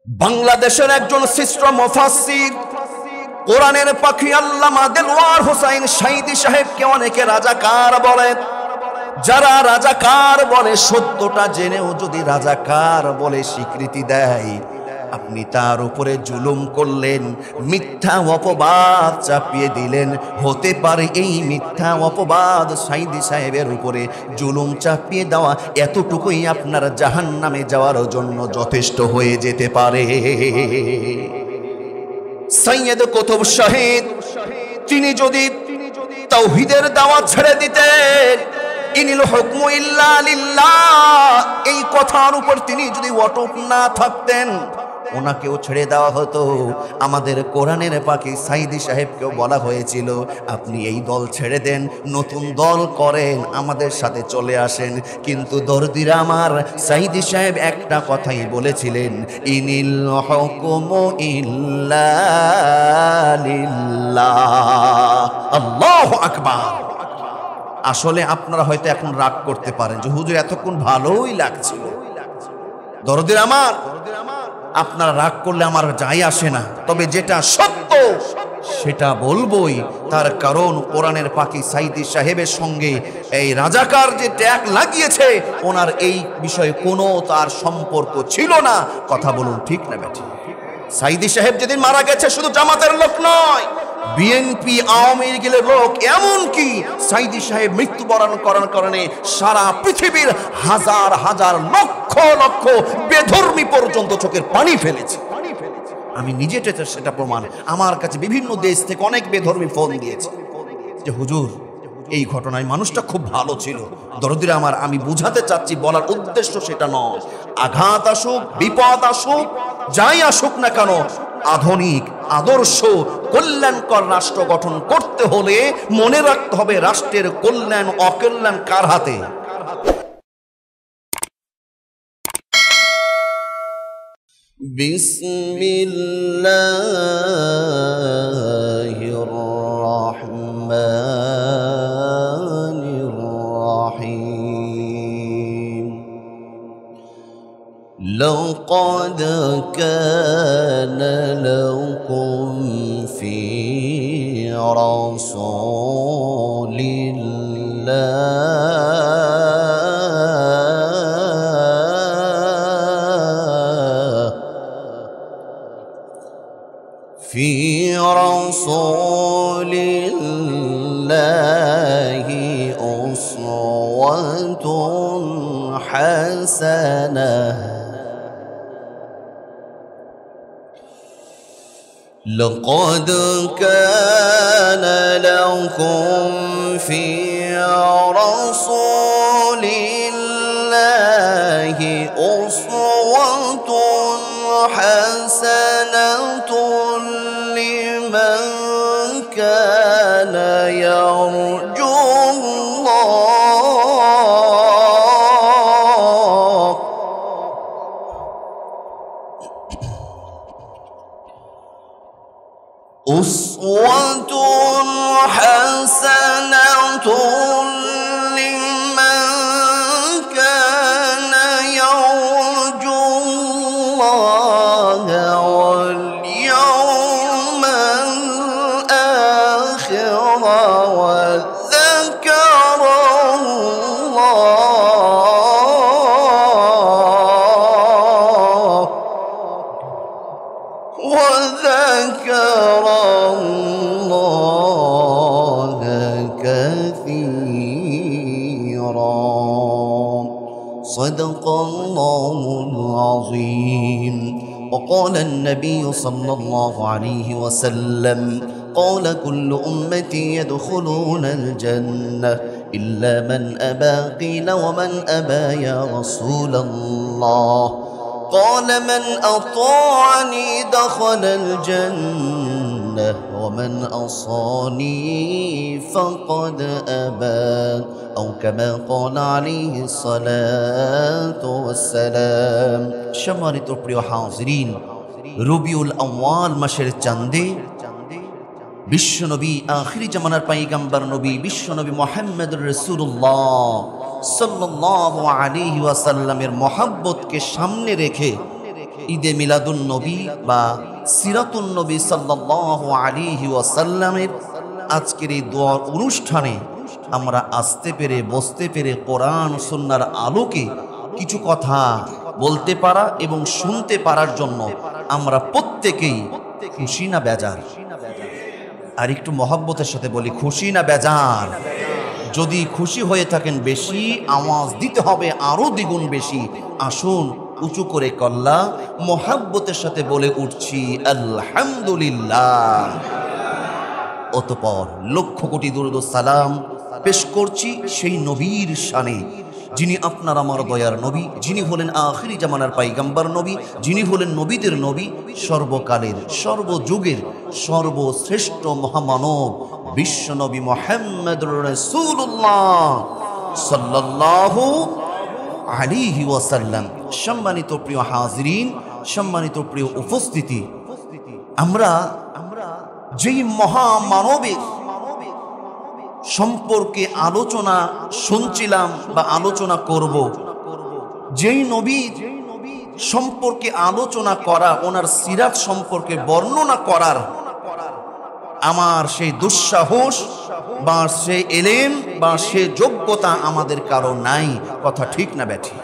বাংলাদেশের একজন শ্রেষ্ঠ মুফাসসির কোরআনের পাখি আল্লামা দেলওয়ার হোসাইন সাঈদী সাহেবকে অনেকে রাজাকার বলে। যারা রাজাকার বলে, সত্যটা জেনেও যদি রাজাকার বলে স্বীকৃতি দেয়, আপনি তার উপরে জুলুম করলেন, মিথ্যা অপবাদ চাপিয়ে দিলেন। হতে পারে এই মিথ্যা অপবাদ সাঈদী সাহেবের উপরে জুলুম চাপিয়ে দেওয়া এতটুকুই আপনার জাহান্নামে যাওয়ার জন্য যথেষ্ট হয়ে যেতে পারে। সৈয়দ কুতুব শাহিদ তিনি যদি তাওহীদের দাওয়াত ছেড়ে দিতেন, ইনিল হুকমু ইল্লা লিল্লাহ, এই কথার উপর তিনি যদি অটুট না থাকতেন, ওনাকেও ছেড়ে দেওয়া হতো। আমাদের কোরআনের পাখি সাঈদী সাহেবকেও বলা হয়েছিল, আপনি এই দল ছেড়ে দেন, নতুন দল করেন, আমাদের সাথে চলে আসেন। কিন্তু দরদিরা আমার, সাঈদী সাহেব একটা কথাই বলেছিলেন, ইনিল হুকমু ইল্লা লিল্লাহ। আল্লাহু আকবার। আসলে আপনারা হয়তো এখন রাগ করতে পারেন যে হুজুর এতক্ষণ ভালোই লাগছিল। দরদিরা আমার, আপনারা রাগ করলে আমার যায় আসে না, তবে যেটা সত্য সেটা বলবই। তার কারণ কোরআনের পাখি সাঈদী সাহেবের সঙ্গে এই রাজাকার যে ট্যাগ লাগিয়েছে, ওনার এই বিষয়ে কোনো তার সম্পর্ক ছিল না। কথা বলুন, ঠিক না বেঠিক? সাঈদী সাহেব যেদিন মারা গেছে, শুধু জামাতের লোক নয়, বিএনপি আওয়ামী লীগের লোক, এমনকি সাঈদী সাহেব মৃত্যুবরণ করার কারণে সারা পৃথিবীর হাজার হাজার লক্ষ লক্ষ বেধর্মী পর্যন্ত চোখের পানি ফেলেছে। আমি নিজে সেটা প্রমাণ। আমার কাছে বিভিন্ন দেশ থেকে অনেক বেধর্মী ফোন দিয়েছে যে হুজুর এই ঘটনায় মানুষটা খুব ভালো ছিল। দরদিরা আমার, আমি বুঝাতে চাচ্ছি, বলার উদ্দেশ্য সেটা নয়। আঘাত আসুক, বিপদ আসুক, যাই আসুক না কেন, আধুনিক আদর্শ কল্যাণকর রাষ্ট্র গঠন করতে হলে মনে রাখতে হবে রাষ্ট্রের কল্যাণ অকল্যাণ কার হাতে। বিসমিল্লাহির রাহমানির রাহিম। لقد كان لكم في رسول الله أسوة حسنة. لقد كان لكم في رسول الله أسوة حسنة لمن كان يرجو الله. أسوة حسنة لمن كان يرجو الله واليوم الآخر وذكر الله كثيرا. صدق الله العظيم. وقال النبي صلى الله عليه وسلم قال كل أمتي يدخلون الجنة إلا من أبى. قيل ومن أبى يا رسول الله؟ قال من أطاعني دخل الجنة ومن عصاني فقد أبى أو كما قال عليه الصلاة والسلام. সম্মানিত প্রিয় হাজিরিন, রবিউল আউয়াল মাসের চাঁদে বিশ্বনবী আখিরি জামানার পয়গম্বর নবী বিশ্বনবী মুহাম্মদুর রাসূলুল্লাহ সাল্লাল্লাহু আলাইহি ওয়াসাল্লামের মহব্বতকে সামনে রেখে ঈদে মিলাদুন নবী বা সিরাতুন নবী সাল্লাল্লাহু আলাইহি ওয়াসাল্লামের আজকের এই দোয়ার অনুষ্ঠানে আমরা আসতে পেরে বসতে পেরে কোরআন সুন্নাহর আলোকে কিছু কথা বলতে পারা এবং শুনতে পারার জন্য আমরা প্রত্যেকেই খুশি না বেজার? আর একটু মহব্বতের সাথে বলি, খুশি না বেজার? যদি খুশি হয়ে থাকেন বেশি আওয়াজ দিতে হবে আরো দ্বিগুণ বেশি। আসুন উঁচু করে কল্লা মহব্বতের সাথে বলে উঠছি আলহামদুলিল্লাহ। অতঃপর লক্ষ কোটি দুরূদ ও সালাম পেশ করছি সেই নবীর শানে যিনি আপনার আমার দয়ার নবী, যিনি হলেন আখিরি জামানার পয়গম্বর নবী, যিনি হলেন নবীদের নবী, সর্বকালের সর্বযুগের সর্বশ্রেষ্ঠ মহামানব বিশ্বনবী মুহাম্মদুর রাসূলুল্লাহ সাল্লাল্লাহু আলাইহি ওয়াসাল্লাম। সম্মানিত প্রিয় হাজিরিন, সম্মানিত প্রিয় উপস্থিতি, আমরা যেই মহামানবের সম্পর্কে আলোচনা শুনছিলাম বা আলোচনা করব, যেই নবী সম্পর্কে আলোচনা করা, ওনার সিরাত সম্পর্কে বর্ণনা করার আমার সেই দুঃসাহস বা সে এলেম বা সে যোগ্যতা আমাদের কারো নাই। কথা ঠিক না ব্যাঠি?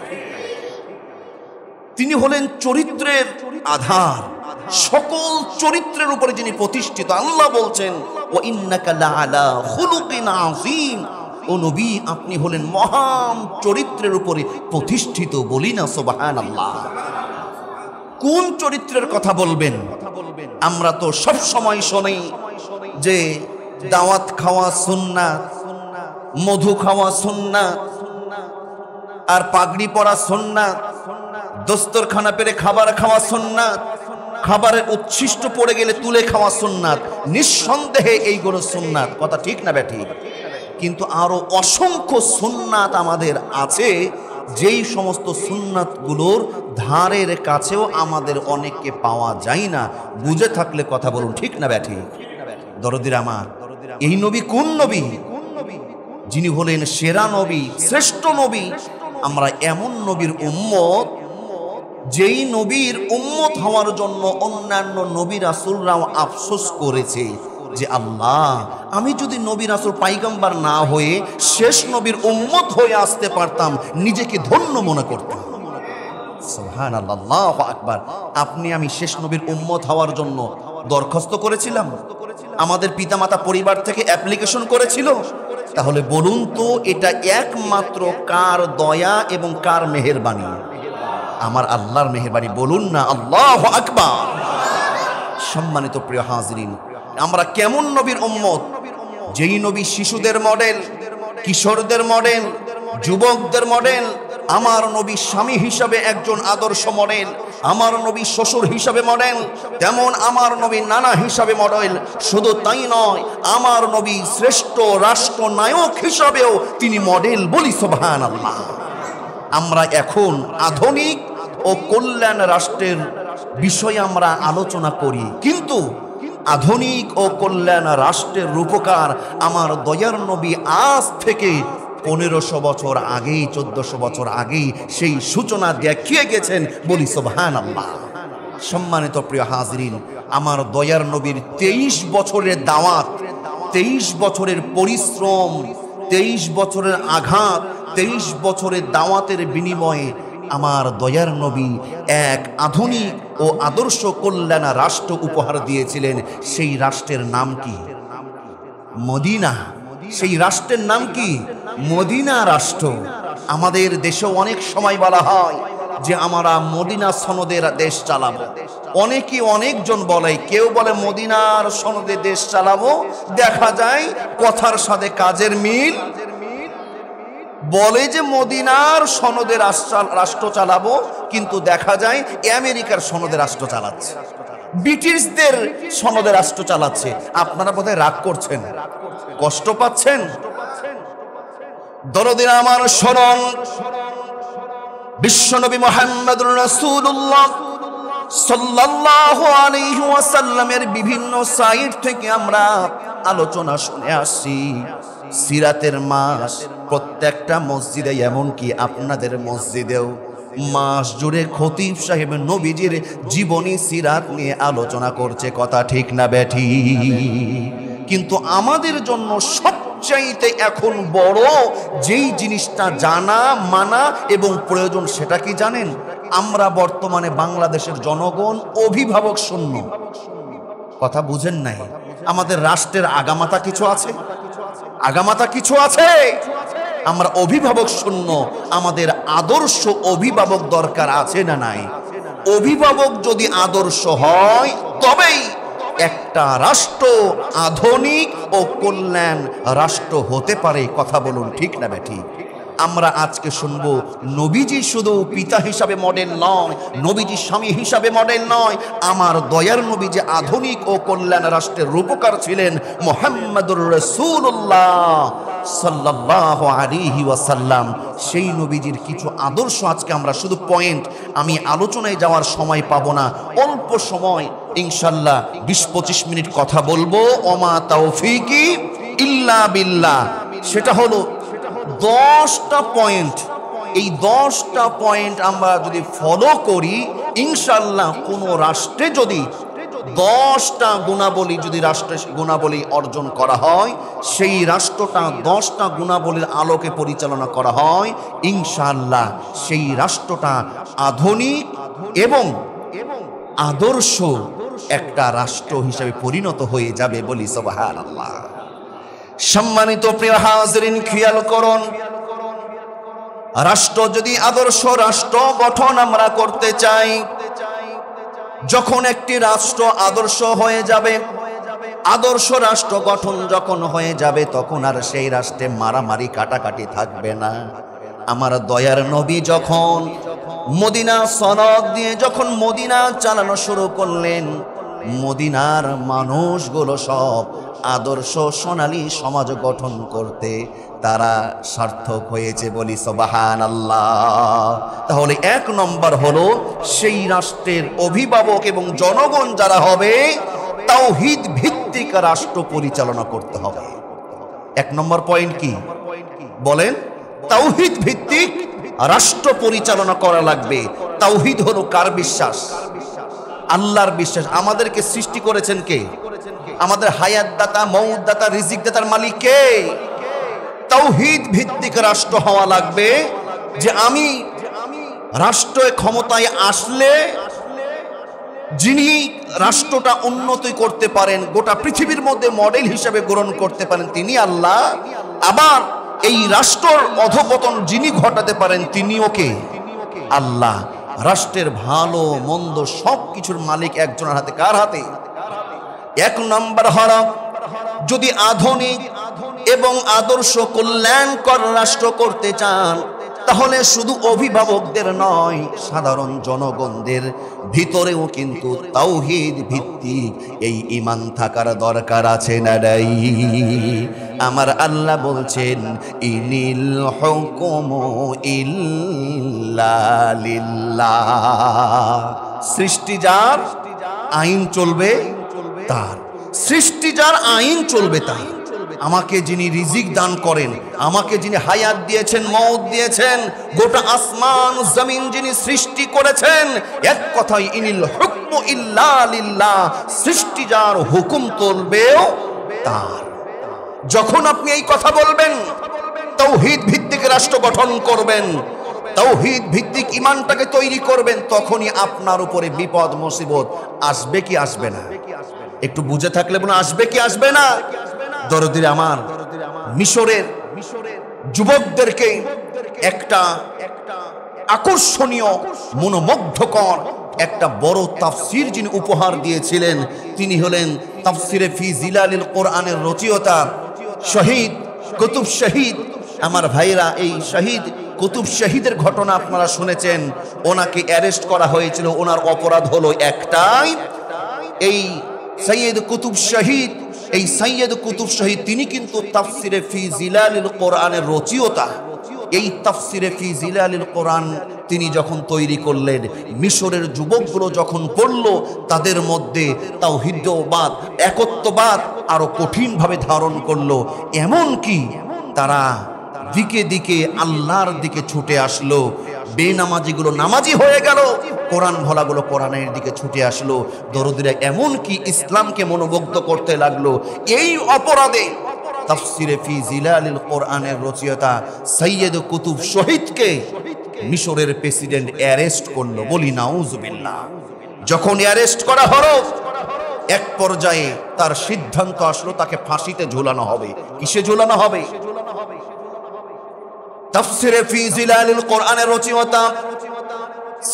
তিনি হলেন চরিত্রের আধার, সকল চরিত্রের উপরে যিনি প্রতিষ্ঠিত। আল্লাহ বলছেন ওয়া ইন্নাকা লাআলা খুলুকিন আযীম, ও নবী আপনি হলেন মহান চরিত্রের উপরে প্রতিষ্ঠিত। বলি না সুবহানাল্লাহ? কোন চরিত্রের কথা বলবেন? আমরা তো সব সময় শুনি যে দাওয়াত খাওয়া সুন্নাত, মধু খাওয়া সুন্নাত, আর পাগড়ি পরা সুন্নাত, দস্তরখানা পেরে খাবার খাওয়া সুন্নাত, খাবারের উচ্ছিষ্ট পড়ে গেলে তুলে খাওয়া সুন্নাত। নিঃসন্দেহে এইগুলো সুন্নাত। কথা ঠিক না ব্যাঠিক? কিন্তু আরো অসংখ্য সুন্নাত আমাদের আছে, যেই সমস্ত সুন্নাতগুলোর ধারের কাছেও আমাদের অনেককে পাওয়া যায় না। বুঝে থাকলে কথা বলুন, ঠিক না ব্যাঠিক? দরদির আমার, এই নবী কোন নবী? যিনি হলেন সেরা নবী, শ্রেষ্ঠ নবী। আমরা এমন নবীর উম্মত, যেই নবীর উম্মত হওয়ার জন্য অন্যান্য নবী রাসূলরাও আফসোস করেছে যে আল্লাহ, আমি যদি নবী রাসূল পয়গম্বর না হয়ে শেষ নবীর উম্মত হয়ে আসতে পারতাম, নিজেকে ধন্য মনে করতাম। সুবহানাল্লাহ, আল্লাহু আকবার। আপনি আমি শেষ নবীর উম্মত হওয়ার জন্য দরখাস্ত করেছিলাম, আমাদের পিতামাতা পরিবার থেকে অ্যাপ্লিকেশন করেছিল। তাহলে বলুন তো, এটা একমাত্র কার দয়া এবং কার মেহেরবানি? আমার আল্লাহর মেহেরবানি। বলুন না আল্লাহু আকবার। সম্মানিত প্রিয় হাজিরিন, আমরা কেমন নবীর উম্মত? যেই নবী শিশুদের মডেল, কিশোরদের মডেল, যুবকদের মডেল। আমার নবী স্বামী হিসাবে একজন আদর্শ মডেল, আমার নবী শ্বশুর হিসাবে মডেল, তেমন আমার নবী নানা হিসাবে মডেল। শুধু তাই নয়, আমার নবী শ্রেষ্ঠ রাষ্ট্রনায়ক হিসাবেও তিনি মডেল। বলি সুবহানাল্লাহ। আমরা এখন আধুনিক ও কল্যাণ রাষ্ট্রের বিষয়ে আমরা আলোচনা করি, কিন্তু আধুনিক ও কল্যাণ রাষ্ট্রের রূপকার আমার দয়ার নবী আজ থেকে 1500 বছর আগেই, 1400 বছর আগেই সেই সূচনা দেখিয়ে গেছেন। বলি সুবহানাল্লাহ। সম্মানিত প্রিয় হাজিরিন, আমার দয়ার নবীর 23 বছরের দাওয়াত, 23 বছরের পরিশ্রম, 23 বছরের আঘাত, 23 বছরের দাওয়াতের বিনিময়ে আমার দয়ার নবী এক আধুনিক ও আদর্শ কল্যাণ রাষ্ট্র উপহার দিয়েছিলেন। সেই রাষ্ট্রের নাম কি? মদিনা। সেই রাষ্ট্রের নাম কি? মদিনা রাষ্ট্র। আমাদের দেশে অনেক সময় বলা হয় যে আমরা মদিনা সনদের দেশ চালাবো। অনেকজন বলে, কেউ বলে মদিনার সনদে দেশ চালাবো, দেখা যায় কথার সাথে কাজের মিল। বলে যে মদিনার সনদে রাষ্ট্র চালাবো, কিন্তু দেখা যায় আমেরিকার সনদে রাষ্ট্র চালাচ্ছে, ব্রিটিশদের সনদে রাষ্ট্র চালাচ্ছে। আপনারা বোধহয় রাগ করছেন, কষ্ট পাচ্ছেন। দরদিন আমার স্মরণ, বিশ্বনবী মুহাম্মদুর রাসূলুল্লাহ সাল্লাল্লাহু আলাইহি ওয়াসাল্লামের বিভিন্ন সাইট থেকে আমরা আলোচনা শুনে আসছি। সিরাতের মাস প্রত্যেকটা মসজিদে, এমনকি আপনাদের মসজিদেও মাস জুড়ে খতিব সাহেব নবীজির জীবনী সিরাত নিয়ে আলোচনা করছে, কথা ঠিক না ব্যাঠি? কিন্তু আমাদের জন্য সবচাইতে এখন বড় যেই জিনিসটা জানা, মানা এবং প্রয়োজন, সেটা কি জানেন? আমরা বর্তমানে বাংলাদেশের জনগণ অভিভাবক শূন্য। কথা বুঝেন নাই? আমাদের রাষ্ট্রের আগামাতা কিছু আছে? আগামাতা কিছু আছে? আমরা অভিভাবক শূন্য। আমাদের আদর্শ অভিভাবক দরকার আছে না নাই? অভিভাবক যদি আদর্শ হয় তবেই একটা রাষ্ট্র আধুনিক ও কল্যাণ রাষ্ট্র হতে পারে। কথা বলুন ঠিক না বেঠিক? আমরা আজকে শুনবো নবীজি শুধু পিতা হিসাবে মডেল নয়, নবীজি স্বামী হিসাবে মডেল নয়, আমার দয়ার নবী যে আধুনিক ও কল্যাণ রাষ্ট্রের রূপকার ছিলেন, মুহাম্মাদুর রাসূলুল্লাহ সাল্লাল্লাহু আলাইহি ওয়াসাল্লাম, সেই নবীজির কিছু আদর্শ আজকে আমরা শুধু পয়েন্ট, আমি আলোচনায় যাওয়ার সময় পাবো না, অল্প সময় ইনশাল্লাহ 20-25 মিনিট কথা বলবো। ওমা তাওফিকি ইল্লা বিল্লাহ। সেটা হলো 10টা পয়েন্ট। এই 10টা পয়েন্ট আমরা যদি ফলো করি, ইনশাল্লাহ কোন রাষ্ট্রে যদি 10টা গুণাবলী, যদি রাষ্ট্রের গুণাবলী অর্জন করা হয়, সেই রাষ্ট্রটা 10টা গুণাবলীর আলোকে পরিচালনা করা হয়, ইনশাল্লাহ সেই রাষ্ট্রটা আধুনিক এবং আদর্শ একটা রাষ্ট্র হিসেবে পরিণত হয়ে যাবে। বলি সুবহানাল্লাহ। সম্মানিত প্রিয় হাজরিন, খেয়াল করুন, রাষ্ট্র যদি আদর্শ রাষ্ট্র গঠন আমরা করতে চাই, যখন একটি রাষ্ট্র আদর্শ হয়ে যাবে, আদর্শ রাষ্ট্র গঠন যখন হয়ে যাবে, তখন আর সেই রাষ্ট্রে মারামারি কাটাকাটি থাকবে না। আমার দয়ার নবী যখন মদিনা সনদ দিয়ে যখন মদিনা চালানো শুরু করলেন, মদিনার মানুষগুলো সব আদর্শ সোনালী সমাজ গঠন করতে তারা সার্থক হয়েছে। বলি সুবহানাল্লাহ। তাহলে 1 নম্বর হলো সেই রাষ্ট্রের অভিভাবক এবং জনগণ যারা হবে, তাওহীদ ভিত্তিক রাষ্ট্র পরিচালনা করতে হবে। 1 নম্বর পয়েন্ট কি বলেন? তাওহীদ ভিত্তিক রাষ্ট্র পরিচালনা করা লাগবে। তাওহীদ হলো কার বিশ্বাস? আল্লাহর বিশ্বাস। আমাদেরকে সৃষ্টি করেছেন কে? আমাদের হায়াত দাতা, মউত দাতা, রিজিক দাতার মালিক কে? তাওহীদ ভিত্তিক রাষ্ট্র হওয়া লাগবে, যে আমি রাষ্ট্রের ক্ষমতায় আসলে যিনি রাষ্ট্রটা উন্নতি করতে পারেন, গোটা পৃথিবীর মধ্যে মডেল হিসেবে গ্রহণ করতে পারেন, তিনি আল্লাহ। আবার এই রাষ্ট্রের অধপতন যিনি ঘটাতে পারেন, তিনিও কে? আল্লাহ। রাষ্ট্রের ভালো মন্দ সব কিছুর মালিক একজনের হাতে। কার হাতে? 1 নম্বর হলো, যদি আধুনিক এবং আদর্শ কল্যাণকর রাষ্ট্র করতে চান, তাহলে শুধু অভিভাবকদের নয়, সাধারণ জনগণদের ভিতরেও কিন্তু তাওহীদ ভিত্তিক এই ঈমান থাকার দরকার আছে না নাই? আমার আল্লাহ বলছেন, ইনিল হুকুমু ইল্লা লিল্লাহ। সৃষ্টি যার, আইন চলবে তার। সৃষ্টি যার, আইন চলবে তার। আমাকে যিনি রিজিক দান করেন, আমাকে যিনি হায়াত দিয়েছেন, মওত দিয়েছেন, গোটা আসমান জমিন যিনি সৃষ্টি করেছেন, এক কথায় ইনিল হুকমু ইল্লা লিল্লাহ। সৃষ্টি যার, হুকুম চলবেও তার। যখন আপনি এই কথা বলবেন, তাওহীদ ভিত্তিক রাষ্ট্র গঠন করবেন, তাওহীদ ভিত্তিক ঈমানটাকে তৈরি করবেন, তখনই আপনার উপরে বিপদ মুসিবত আসবে কি আসবে না? একটু বুঝে থাকলে বলুন, আসবে কি আসবে না? দরদির আমার, মিশরের যুবকদেরকে একটা আকর্ষণীয় মনোমুগ্ধকর একটা বড় তাফসীর যিনি উপহার দিয়েছিলেন, তিনি হলেন তাফসিরে ফি জিলালিল কোরআনের রচয়িতা শহীদ কুতুব শহীদ। আমার ভাইরা, এই শহীদ কুতুব শহীদের ঘটনা আপনারা শুনেছেন। ওনাকে অ্যারেস্ট করা হয়েছিল, ওনার অপরাধ হলো একটাই, এই সৈয়দ কুতুব শহীদ, এই সৈয়দ কুতুব শহীদ তিনি কিন্তু তাফসিরে ফি জিলালিল কোরআনের রচয়িতা। এই তাফসিরে ফি জিলালিল কোরআন তিনি যখন তৈরি করলেন, মিশরের যুবকগুলো যখন পড়ল, তাদের মধ্যে তাওহীদবাদ, একত্ববাদ আরো কঠিনভাবে ধারণ করলো। এমন কি তারা দিকে দিকে আল্লাহর দিকে ছুটে আসলো। বেনামাজিগুলো নামাজি হয়ে গেল, কোরআন ভোলাগুলো কোরআনের দিকে ছুটে আসলো। দরদিরা এমন কি ইসলামকে মনোমুগ্ধ করতে লাগলো। এই অপরাধে তাফসিরে ফি জিলালিল কোরআনের রচয়িতা সৈয়দ কুতুব শহীদকে মিশরের প্রেসিডেন্ট অ্যারেস্ট করলো। বলি নাউজুবিল্লাহ। যখন অ্যারেস্ট করা হলো, এক পর্যায়ে তার সিদ্ধান্ত আসলো তাকে ফাঁসিতে ঝুলানো হবে। কিসে ঝুলানো হবে? তাফসিরে ফি জিলালিল কোরআনের রচয়িতা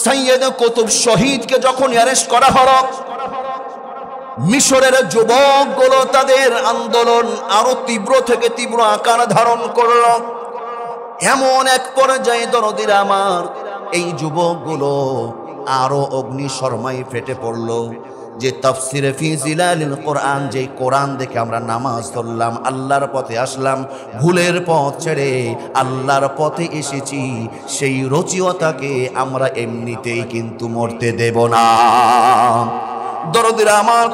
সৈয়দ কুতুব শহীদকে যখন অ্যারেস্ট করা হলো, মিশরের যুবকগুলো তাদের আন্দোলন আরো তীব্র থেকে তীব্র আকার ধারণ করল। এমন এক পর্যায়ে দরদিরা আমার, এই যুবকগুলো আরো অগ্নিশর্মায় ফেটে পড়ল। যে তাফসিরে ফি জিলালিল কোরআন, যে কোরআন দেখে আমরা নামাজ ধরলাম, আল্লাহর পথে আসলাম, ভুলের পথ ছেড়ে আল্লাহর পথে এসেছি, সেই রচয়িতাকে আমরা এমনিতেই কিন্তু মরতে দেব না। দরদিরা আমার,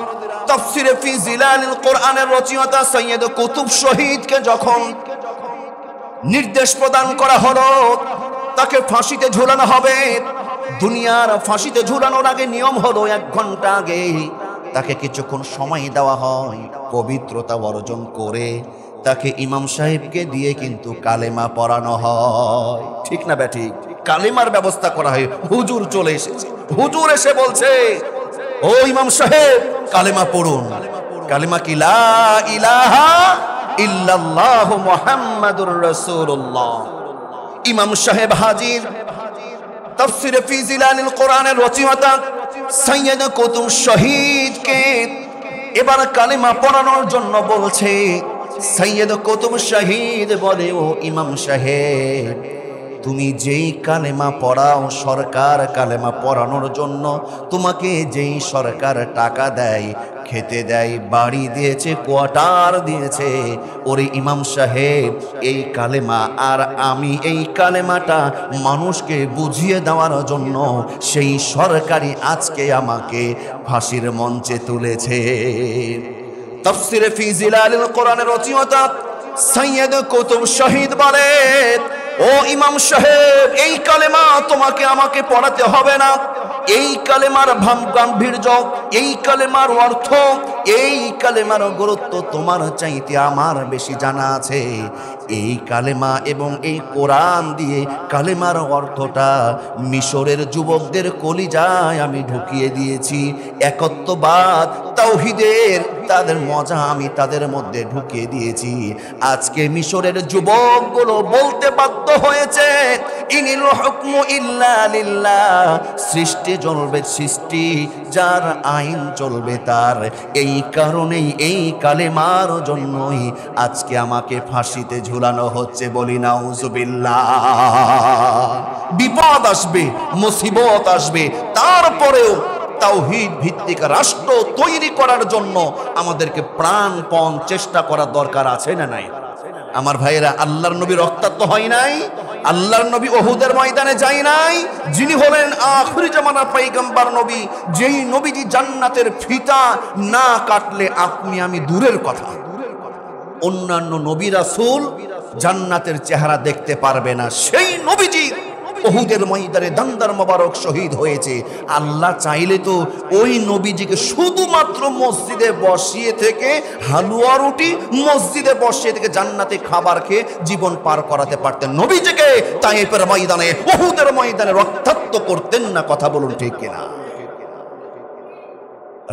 তাফসিরে ফি জিলালিল কোরআনের রচয়িতা সৈয়দ কুতুব শহীদকে যখন নির্দেশ প্রদান করা হলো তাকে ফাঁসিতে ঝুলানো হবে, দুনিয়ার ফাঁসিতে ঝুলানোর আগে নিয়ম হলো 1 ঘন্টা আগে তাকে কিছুক্ষণ সময় দেওয়া হয়, পবিত্রতা অর্জন করে তাকে ইমাম সাহেবকে দিয়ে কিন্তু কালেমা পড়ানো হয়। ঠিক না ব্যাঠিক? কালেমার ব্যবস্থা করা হয়। হুজুর চলে এসেছে, হুজুর এসে বলছে, ও ইমাম সাহেব কালেমা পড়ুন। কালেমা কি? লা ইলাহা ইল্লাল্লাহ মুহাম্মাদুর রাসূলুল্লাহ। ইমাম সাহেব হাজির। তাফসিরে ফি জিলালিল কোরআনের রচয়িতা সৈয়দ কুতুব শহীদকে এবার কালেমা পড়ানোর জন্য বলছে। সৈয়দ কুতুব শহীদ বলে, ও ইমাম সাহেব, তুমি যেই কালেমা পড়াও, সরকার কালেমা পড়ানোর জন্য তোমাকে যেই সরকার টাকা দেয়, খেতে দেয়, বাড়ি দিয়েছে, কোয়ার্টার দিয়েছে, ওরে ইমাম সাহেব, এই কালেমা আর আমি এই কালেমাটা মানুষকে বুঝিয়ে দেওয়ার জন্য সেই সরকারি আজকে আমাকে ফাঁসির মঞ্চে তুলেছে। তাফসিরে ফি জিলালিল কোরআনের রচয়িতা সৈয়দ কুতুব শহীদ বলেন, ও ইমাম সাহেব, এই কালেমা তোমাকে আমাকে পড়াতে হবে না। এই কালেমার গাম্ভীর্য, এই কালেমার অর্থ, এই কালেমার গুরুত্ব তোমার চাইতে আমার বেশি জানা আছে। এই কালেমা এবং এই কোরআন দিয়ে কালেমার অর্থটা মিশরের যুবকদের কলিজায় আমি ঢুকিয়ে দিয়েছি। একত্ববাদ, তাওহীদের তাদের মজা আমি তাদের মধ্যে ঢুকিয়ে দিয়েছি। আজকে মিশরের যুবকগুলো বলতে বাধ্য হয়েছে, ইনিল হুকমু ইল্লা লিল্লাহ, সৃষ্টি চলবে সৃষ্টি, যার আইন চলবে তার। এই কারণেই এই কালেমার জন্যই আজকে আমাকে ফাঁসিতে ঝুলানো হচ্ছে। বলি নাউজুবিল্লাহ। বিপদ আসবে, মুসিবত আসবে, তারপরেও তাওহীদ ভিত্তিক রাষ্ট্র তৈরি করার জন্য আমাদেরকে প্রাণপণ চেষ্টা করার দরকার আছে না নাই? আমার ভাইয়েরা, আল্লাহর নবী রক্তাক্ত হয় নাই, আল্লাহর নবী উহুদের ময়দানে যায় নাই, যিনি হলেন আখির জামানার পয়গম্বর নবী, যেই নবীজি জান্নাতের ফিতা না কাটলে আপনি আমি দূরের কথা, অন্যান্য নবী রাসূল জান্নাতের চেহারা দেখতে পারবে না, সেই নবীজি উহুদের ময়দানে দান্দার মোবারক শহীদ হয়েছে। আল্লাহ চাইলে তো ওই নবীজিকে শুধুমাত্র মসজিদে বসিয়ে থেকে হালুয়া রুটি মসজিদে বসিয়ে থেকে জান্নাতে খাবার খেয়ে জীবন পার করাতে পারতেন। নবীজিকে তায়েফের ময়দানে, উহুদের ময়দানে রক্তাক্ত করতেন না। কথা বলুন ঠিক কিনা?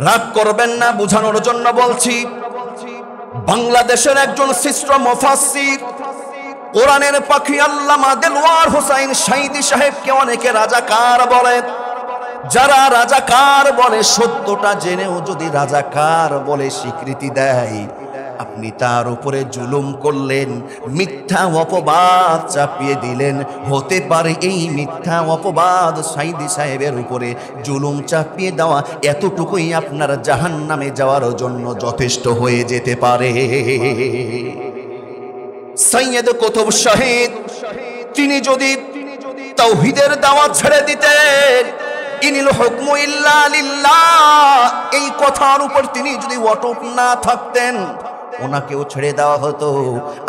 রাগ করবেন না, বোঝানোর জন্য বলছি। বাংলাদেশের একজন শ্রেষ্ঠ মুফাসসির, কোরআনের পাখি আল্লামা দেলওয়ার হোসাইন সাঈদী সাহেবকে অনেকে রাজাকার বলে। যারা রাজাকার বলে, সত্যটা জেনেও যদি রাজাকার বলে স্বীকৃতি দেয়, আপনি তার উপরে জুলুম করলেন, মিথ্যা অপবাদ চাপিয়ে দিলেন। হতে পারে এই মিথ্যা অপবাদ সাঈদী সাহেবের উপরে জুলুম চাপিয়ে দেওয়া এতটুকুই আপনার জাহান্নামে যাওয়ার জন্য যথেষ্ট হয়ে যেতে পারে। সৈয়দ কুতুব শহীদ তিনি যদি তাওহীদের দাওয়াত ছেড়ে দিতেন, ইনিল হুকমু ইল্লা লিল্লাহ, এই কথার উপর তিনি যদি অটুট না থাকতেন, ওনাকেও ছেড়ে দেওয়া হতো।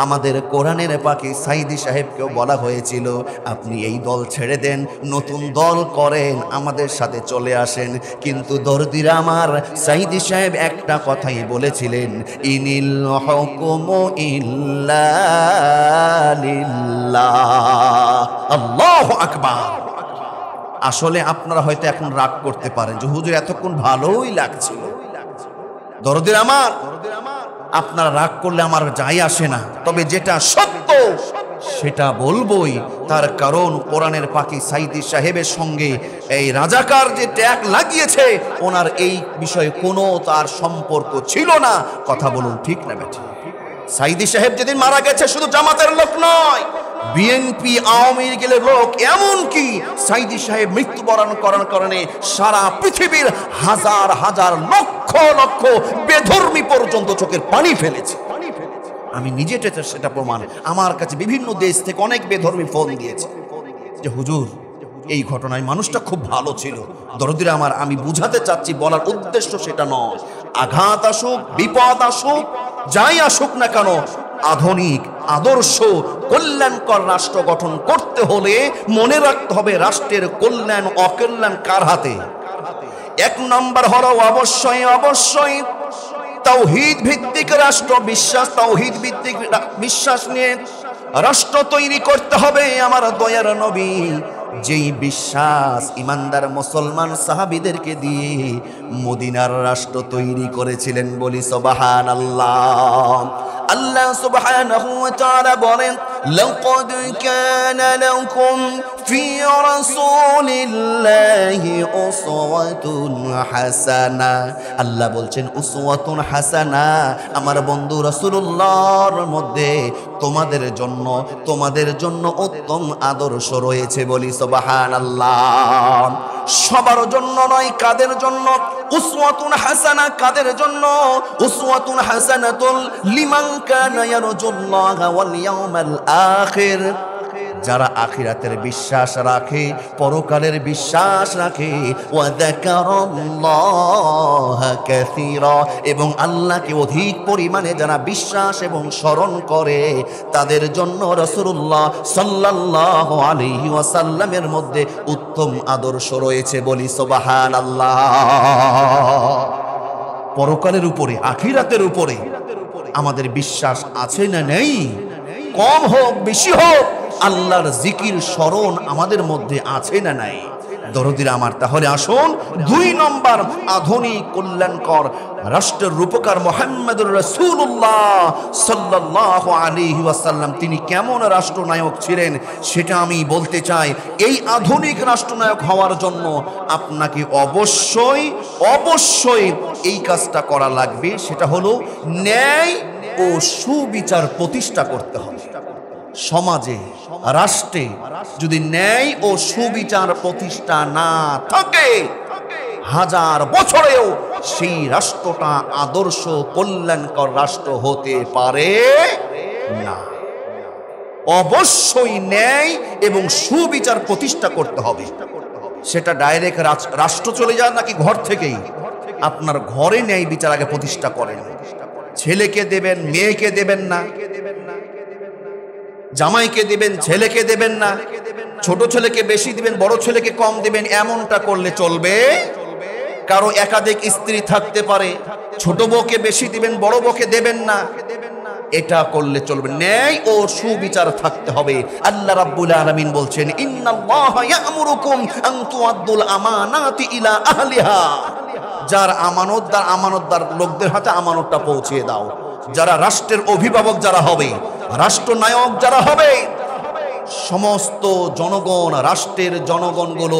আমাদের কোরআনের পাখি সাইদি সাহেবকেও বলা হয়েছিল, আপনি এই দল ছেড়ে দেন, নতুন দল করেন, আমাদের সাথে চলে আসেন। কিন্তু দরদিরা আমার, সাইদি সাহেব একটা কথাই বলেছিলেন, ইনিল হুকুমু ইল্লা লিল্লাহ। আল্লাহু আকবার। আসলে আপনারা হয়তো এখন রাগ করতে পারেন যে হুজুর এতক্ষণ ভালোই লাগছিল। দরদির আমার, আপনারা রাগ করলে আমার যাই আসে না, তবে যেটা সত্য সেটা বলবই। তার কারণ কোরআনের পাখি সাইদি সাহেবের সঙ্গে এই রাজাকার যে ট্যাগ লাগিয়েছে, ওনার এই বিষয়ে কোনো তার সম্পর্ক ছিল না। কথা বলুন ঠিক না বেঠিক? সাইদি সাহেব যেদিন মারা গেছে, শুধু জামাতের লোক নয়, বিএনপি আওয়ামী লীগের লোক, এমনকি সাইদি সাহেব মৃত্যুবরণ করার কারণে সারা পৃথিবীর হাজার হাজার লক্ষ লক্ষ বেধর্মী পর্যন্ত চোখের পানি ফেলেছে। আমি নিজে সেটা প্রমাণ। আমার কাছে বিভিন্ন দেশ থেকে অনেক বেধর্মী ফোন দিয়েছে যে হুজুর এই ঘটনায় মানুষটা খুব ভালো ছিল। দরদিরা আমার, আমি বুঝাতে চাচ্ছি, বলার উদ্দেশ্য সেটা নয়। আঘাত আসুক, বিপদ আসুক, যাই আসুক না কেন, আধুনিক আদর্শ কল্যাণকর রাষ্ট্র গঠন করতে হলে মনে রাখতে হবে রাষ্ট্রের কল্যাণ অকল্যাণ কার হাতে। এক নম্বর হলো অবশ্যই অবশ্যই তাওহীদ ভিত্তিক রাষ্ট্র, তাওহীদ ভিত্তিক বিশ্বাস নিয়ে রাষ্ট্র তৈরি করতে হবে। আমার দয়ার নবী যেই বিশ্বাস ইমানদার মুসলমান সাহাবীদেরকে দিয়ে মদিনার রাষ্ট্র তৈরি করেছিলেন, বলি সুবহানাল্লাহ। আল্লাহ সুবহানাহু ওয়া তাআলা বলেন, লাকাদ কানা লাকুম ফি রাসূলিল্লাহি উসওয়াতুন হাসানা। আল্লাহ বলছেন উসওয়াতুন হাসানা, আমার বন্ধু রাসূলুল্লাহর মধ্যে তোমাদের জন্য উত্তম আদর্শ রয়েছে, বলি সুবহানাল্লাহ। সবার জন্য নয়, কাদের জন্য? উসওয়াতুন হাসানা কাদের জন্য? উসওয়াতুন হাসানাতুল লিমান কানা ইয়ারজুল্লাহা ওয়াল ইয়াউমাল আখির, যারা আখিরাতের বিশ্বাস রাখে, পরকালের বিশ্বাস রাখে, ওয়া যাকারাল্লাহা কাসীরা, এবং আল্লাহকে অধিক পরিমাণে যারা বিশ্বাস এবং স্মরণ করে, তাদের জন্য রাসূলুল্লাহ সাল্লাল্লাহু আলাইহি ওয়াসাল্লামের মধ্যে উত্তম আদর্শ রয়েছে, বলি সুবহানাল্লাহ। পরকালের উপরে, আখিরাতের উপরে আমাদের বিশ্বাস আছে না নেই? কম হোক বেশি হোক, আল্লাহর জিকির স্মরণ আমাদের মধ্যে আছে না নাই? দরদিরা আমার, তাহলে আসুন ২ নম্বর আধুনিক কল্যাণকর রাষ্ট্রের রূপকার মুহাম্মদুর রাসূলুল্লাহ সাল্লাল্লাহু আলাইহি ওয়াসাল্লাম তিনি কেমন রাষ্ট্রনায়ক ছিলেন সেটা আমি বলতে চাই। এই আধুনিক রাষ্ট্রনায়ক হওয়ার জন্য আপনাকে অবশ্যই অবশ্যই এই কাজটা করা লাগবে, সেটা হলো ন্যায় ও সুবিচার প্রতিষ্ঠা করতে হবে। সমাজে, রাষ্ট্রে যদি ন্যায় ও সুবিচার প্রতিষ্ঠা না থাকে, হাজার বছরেও সেই রাষ্ট্রটা আদর্শ কল্যাণকর রাষ্ট্র হতে পারে না। অবশ্যই ন্যায় এবং সুবিচার প্রতিষ্ঠা করতে হবে। সেটা ডাইরেক্ট রাষ্ট্র চলে যায় নাকি ঘর থেকেই? আপনার ঘরে ন্যায় বিচার আগে প্রতিষ্ঠা করেন। ছেলেকে দেবেন, মেয়েকে দেবেন না, জামাইকে দিবেন, ছেলেকে দেবেন না, ছোট ছেলেকে বেশি দিবেন, বড় ছেলেকে কম দিবেন, এমনটা করলে চলবে? কারো একাধিক স্ত্রী থাকতে পারে, ছোট বউকে বেশি দিবেন, বড় বউকে দেবেন না, এটা করলে চলবে। ন্যায় ও সুবিচার থাকতে হবে। আল্লাহ রাব্বুল আলামিন বলছেন, ইন্নাল্লাহা ইয়া'মুরুকুম আন তুআদ্দুল আমানাতি ইলা আহলিহা, যার আমানতদার লোকদের হাতে আমানতটা পৌঁছিয়ে দাও। যারা রাষ্ট্রের অভিভাবক যারা হবে, রাষ্ট্রনায়ক যারা হবে, সমস্ত জনগণ, রাষ্ট্রের জনগণগুলো,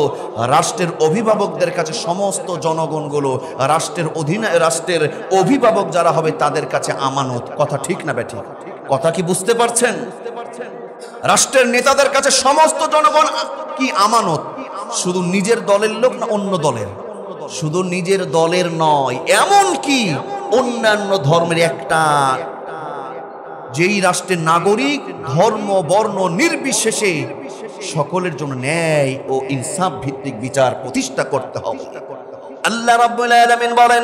রাষ্ট্রের অভিভাবকদের কাছে সমস্ত জনগণগুলো, রাষ্ট্রের অধীনে রাষ্ট্রের অভিভাবক যারা হবে তাদের কাছে আমানত। কথা ঠিক না বেঠিক? কথা কি বুঝতে পারছেন? রাষ্ট্রের নেতাদের কাছে সমস্ত জনগণ কি আমানত? শুধু নিজের দলের লোক না অন্য দলের? শুধু নিজের দলের নয়, এমন কি অন্যান্য ধর্মের একটা, যেই রাষ্ট্রের নাগরিক, ধর্ম বর্ণ নির্বিশেষে সকলের জন্য ন্যায় ও ইনসাফ ভিত্তিক বিচার প্রতিষ্ঠা করতে হবে। আল্লাহ রাব্বুল আলামিন বলেন,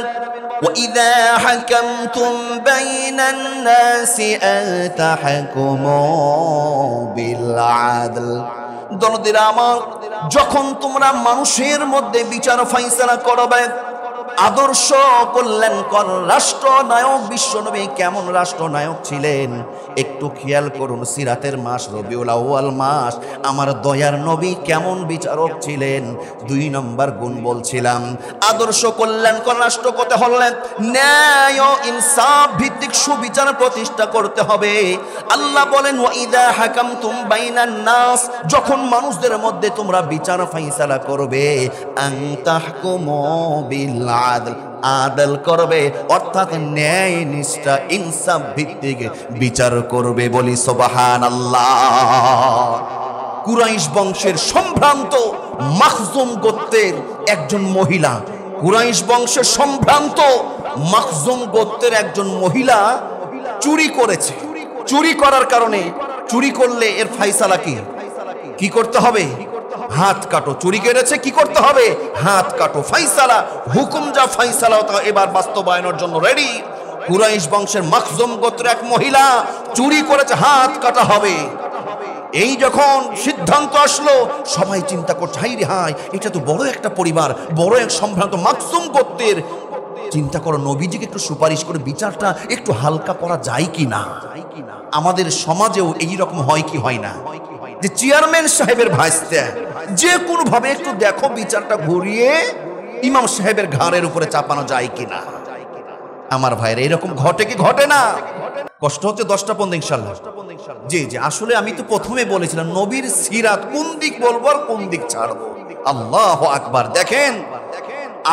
وَإِذَا حَكَمْتُمْ بَيْنَ النَّاسِ أَن تَحْكُمُوا بِالْعَدْلِ। দরদিরা আমার, যখন তোমরা মানুষের মধ্যে বিচার ফাইসালা করবে, আদর্শ কল্যাণকর রাষ্ট্রনায়ক বিশ্বনবী কেমন রাষ্ট্রনায়ক ছিলেন একটু খেয়াল করুন। সিরাতের মাস রবিউল আউয়াল মাস, আমার দয়ার নবী কেমন বিচারক ছিলেন। 2 নম্বর গুণ বলছিলাম, আদর্শ কল্যাণকর রাষ্ট্র করতে হলে ন্যায় ও ইনসাফ ভিত্তিক সুবিচার প্রতিষ্ঠা করতে হবে। আল্লাহ বলেন ওয়াইদা হাকামতুম বাইনান নাস, যখন মানুষদের মধ্যে তোমরা বিচার ফাইসালা করবে, আন তাহকুমু বিল আদল, আদল করবে অর্থাৎ ন্যায় নিষ্ঠা ইনসাফ ভিত্তিক বিচার করবে। বলি সুবহানাল্লাহ। কুরাইশ বংশের সম্ভ্রান্ত মাখজুম গোত্রের একজন মহিলা, কুরাইশ বংশের সম্ভ্রান্ত মাখজুম গোত্রের একজন মহিলা চুরি করেছে। চুরি করার কারণে, চুরি করলে এর ফায়সালা কি করতে হবে? হাত কাটো। চুরি করেছে, কি করতে হবে? হাত কাটো। ফাইসালা, হুকুম যা ফাইসালা এবার বাস্তবায়নের জন্য রেডি। কুরাইশ বংশের মাখজুম গোত্রের এক মহিলা চুরি করেছে, হাত কাটা হবে। এই যখন সিদ্ধান্ত আসলো, সবাই চিন্তা করছে, হাই রে হাই, এটা তো বড় একটা পরিবার, বড় এক সম্ভ্রান্ত মাখজুম গোত্রের। চিন্তা করো, নবীজিকে একটু সুপারিশ করে বিচারটা একটু হালকা করা যায় কি না। আমাদের সমাজেও এইরকম হয় কি হয় না, যে চেয়ারম্যান সাহেবের ভাইস্তে যে কোনো ভাবে একটু দেখো বিচারটা ঘুরিয়ে ইমাম সাহেবের ঘাড়ের উপরে চাপানো যায় কিনা। আমার ভাইরা এরকম ঘটে কি ঘটে না? কষ্ট হচ্ছে 10টা পর্যন্ত ইনশাআল্লাহ। জি জি, আসলে আমি তো প্রথমে বলেছিলাম নবীর সিরাত কোন দিক বলবো আর কোন দিক ছাড়বো। আল্লাহু আকবার। দেখেন,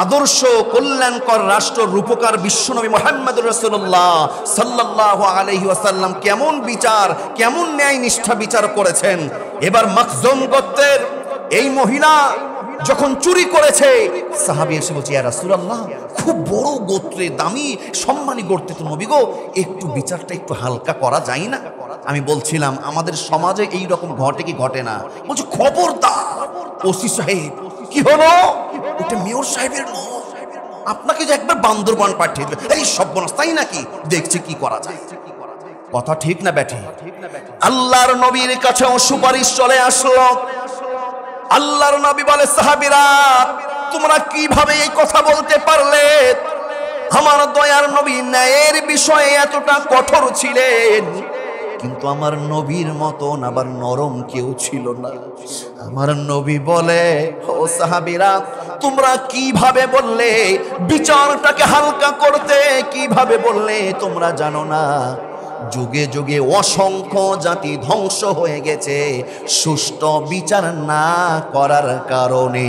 আদর্শ কল্যাণকর রাষ্ট্র রূপকার বিশ্বনবী মুহাম্মদুর রাসূলুল্লাহ সাল্লাল্লাহু আলাইহি ওয়াসাল্লাম কেমন বিচার, কেমন ন্যায় নিষ্ঠা বিচার করেছেন। এবার মাখজুম গোত্রের এই মহিলা যখন চুরি করেছে, সাহাবী এসে বলছে, ইয়া রাসূলুল্লাহ, খুব বড় গোত্রে, দামি সম্মানী গোত্রে তো নবী গো, একটু বিচারটা একটু হালকা করা যায় না? আমি বলছিলাম আমাদের সমাজে এই রকম ঘটে কি ঘটে না? বলছে খবরদার ওসি সাহেব। কি হলো? ওটা মেয়র সাহেবের নয়, আপনাকে যে একবার বান্দরবান পাঠিয়ে দেবে। এই সর্বনাশ, তাই নাকি? দেখছি কি করা যায়। কথা ঠিক না ব্যাঠি? আল্লাহর নবীর কাছেও সুপারিশ চলে আসলো। আল্লাহর নবী বলে, সাহাবীরা তোমরা কিভাবে এই কথা বলতে পারলে? আমার দয়ার নবী ন্যায়ের বিষয়ে এতটা কঠোর ছিলেন, কিন্তু আমার নবীর মতন আবার নরম কেউ ছিল না। আমার নবী বলে, ও সাহাবীরা তোমরা কিভাবে বললে বিচারটাকে হালকা করতে? কিভাবে বললে তোমরা জানো না? যুগে যুগে অসংখ্য জাতি ধ্বংস হয়ে গেছে সুষ্ঠু বিচার না করার কারণে।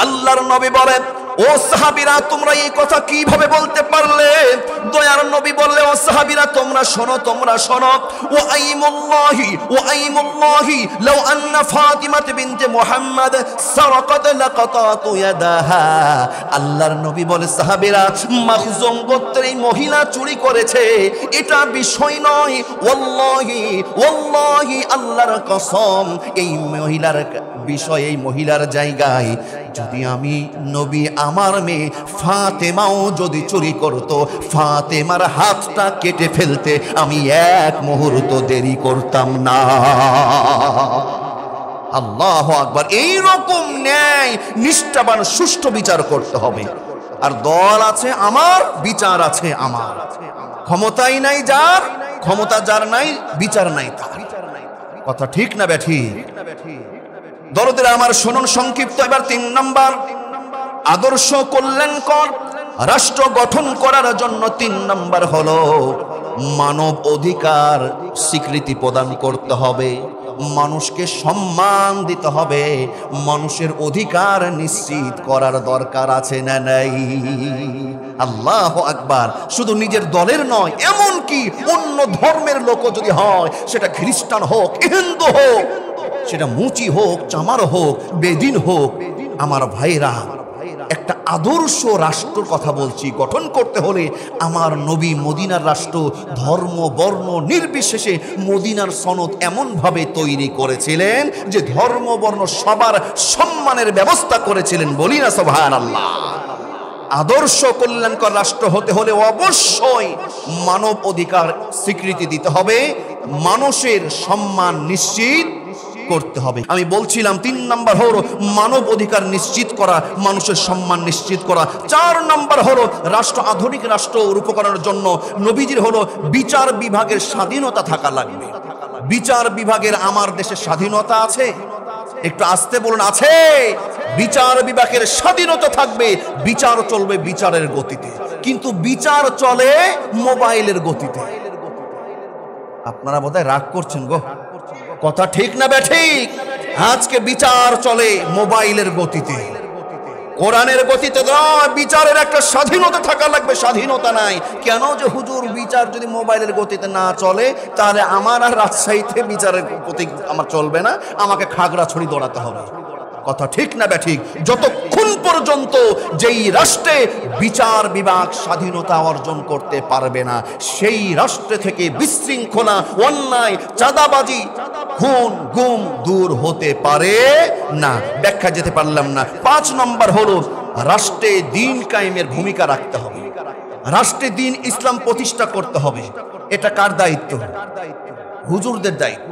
আল্লাহর নবী বলেন, ও সাহাবীরা তোমরা এই কথা কিভাবে বলতে পারলে? দয়ার নবী বললে, ও সাহাবীরা তোমরা শোনো, তোমরা শোনো। ও আইমুল্লাহি লাউ আন্না ফাতিমাত বিনতে মুহাম্মদ সারাকাত লাকাতাতু ইয়াদাহা। আল্লাহর নবী বলে, সাহাবীরা মাখজুম গোত্রের এই মহিলা চুরি করেছে, এটা বিষয় নয়। ওয়াল্লাহি আল্লাহর কসম, এই মহিলার বিষয়, এই মহিলার জায়গায় যদি আমি নবী আমার মেয়ে ফাতেমাও যদি চুরি করত, ফাতেমার হাতটা কেটে ফেলতে আমি এক মুহূর্ত দেরি করতাম না। আল্লাহু আকবার। এইরকম ন্যায় নিষ্ঠাবান সুষ্ঠু বিচার করতে হবে। আর দল আছে আমার, বিচার আছে আমার। ক্ষমতাই নাই যার, ক্ষমতা যার নাই, বিচার নাই তার। কথা ঠিক না ব্যাঠি? দরদের আমার শুনুন সংক্ষিপ্ত এবার 3 নম্বর, আদর্শ কল্যাণকর রাষ্ট্র গঠন করার জন্য 3 নম্বর হলো মানব অধিকার স্বীকৃতি প্রদান করতে হবে, মানুষকে সম্মান দিতে হবে, মানুষের অধিকার নিশ্চিত করার দরকার আছে না নাই? আল্লাহু আকবার। শুধু নিজের দলের নয়, এমন কি অন্য ধর্মের লোকও যদি হয়, সেটা খ্রিস্টান হোক, হিন্দু হোক, সেটা মুচি হোক, চামার হোক, বেদিন হোক, আমার ভাইরা, একটা আদর্শ রাষ্ট্রের কথা বলছি। গঠন করতে হলে আমার নবী মদিনার রাষ্ট্র ধর্ম বর্ণ নির্বিশেষে মদিনার সনদ এমন ভাবে তৈরি করেছিলেন যে ধর্ম বর্ণ সবার সম্মানের ব্যবস্থা করেছিলেন। বলি না সুবহানাল্লাহ। আদর্শ কল্যাণকর রাষ্ট্র হতে হলে অবশ্যই মানব অধিকার স্বীকৃতি দিতে হবে, মানুষের সম্মান নিশ্চিত করতে হবে। আমি বলছিলাম 3 নাম্বার হলো মানব অধিকার নিশ্চিত করা, মানুষের সম্মান নিশ্চিত করা। 4 নাম্বার হলো রাষ্ট্র, আধুনিক রাষ্ট্র রূপকরণের জন্য নবীজির হলো বিচার বিভাগের স্বাধীনতা থাকা লাগবে। বিচার বিভাগের আমার দেশে স্বাধীনতা আছে? একটু আস্তে বলুন, আছে? বিচার বিভাগের স্বাধীনতা থাকবে, বিচার চলবে বিচারের গতিতে, কিন্তু বিচার চলে মোবাইলের গতিতে। আপনারা বোধহয় রাগ করছেন গো, কথা ঠিক না বেঠিক? আজকে বিচার চলে মোবাইলের গতিতে, কোরআনের গতিতে নয়। বিচারের একটা স্বাধীনতা থাকা লাগবে, স্বাধীনতা নাই। কেন যে হুজুর বিচার যদি মোবাইলের গতিতে না চলে তাহলে আমার আর রাজশাহীতে বিচারের গতি আমার চলবে না, আমাকে খাগড়াছড়ি দৌড়াতে হবে। কথা ঠিক না বেঠিক? যতক্ষণ পর্যন্ত যেই রাষ্ট্রে বিচার বিভাগ স্বাধীনতা অর্জন করতে পারবে না, সেই রাষ্ট্র থেকে বিশৃঙ্খলা, অন্যায়, চাঁদাবাজি, খুন, গুম দূর হতে পারে না। ব্যাখ্যা যেতে পারলাম না। 5 নম্বর হলো রাষ্ট্রে দিন কায়েমের ভূমিকা রাখতে হবে, রাষ্ট্রে দিন ইসলাম প্রতিষ্ঠা করতে হবে। এটা কার দায়িত্ব? হুজুরদের দায়িত্ব,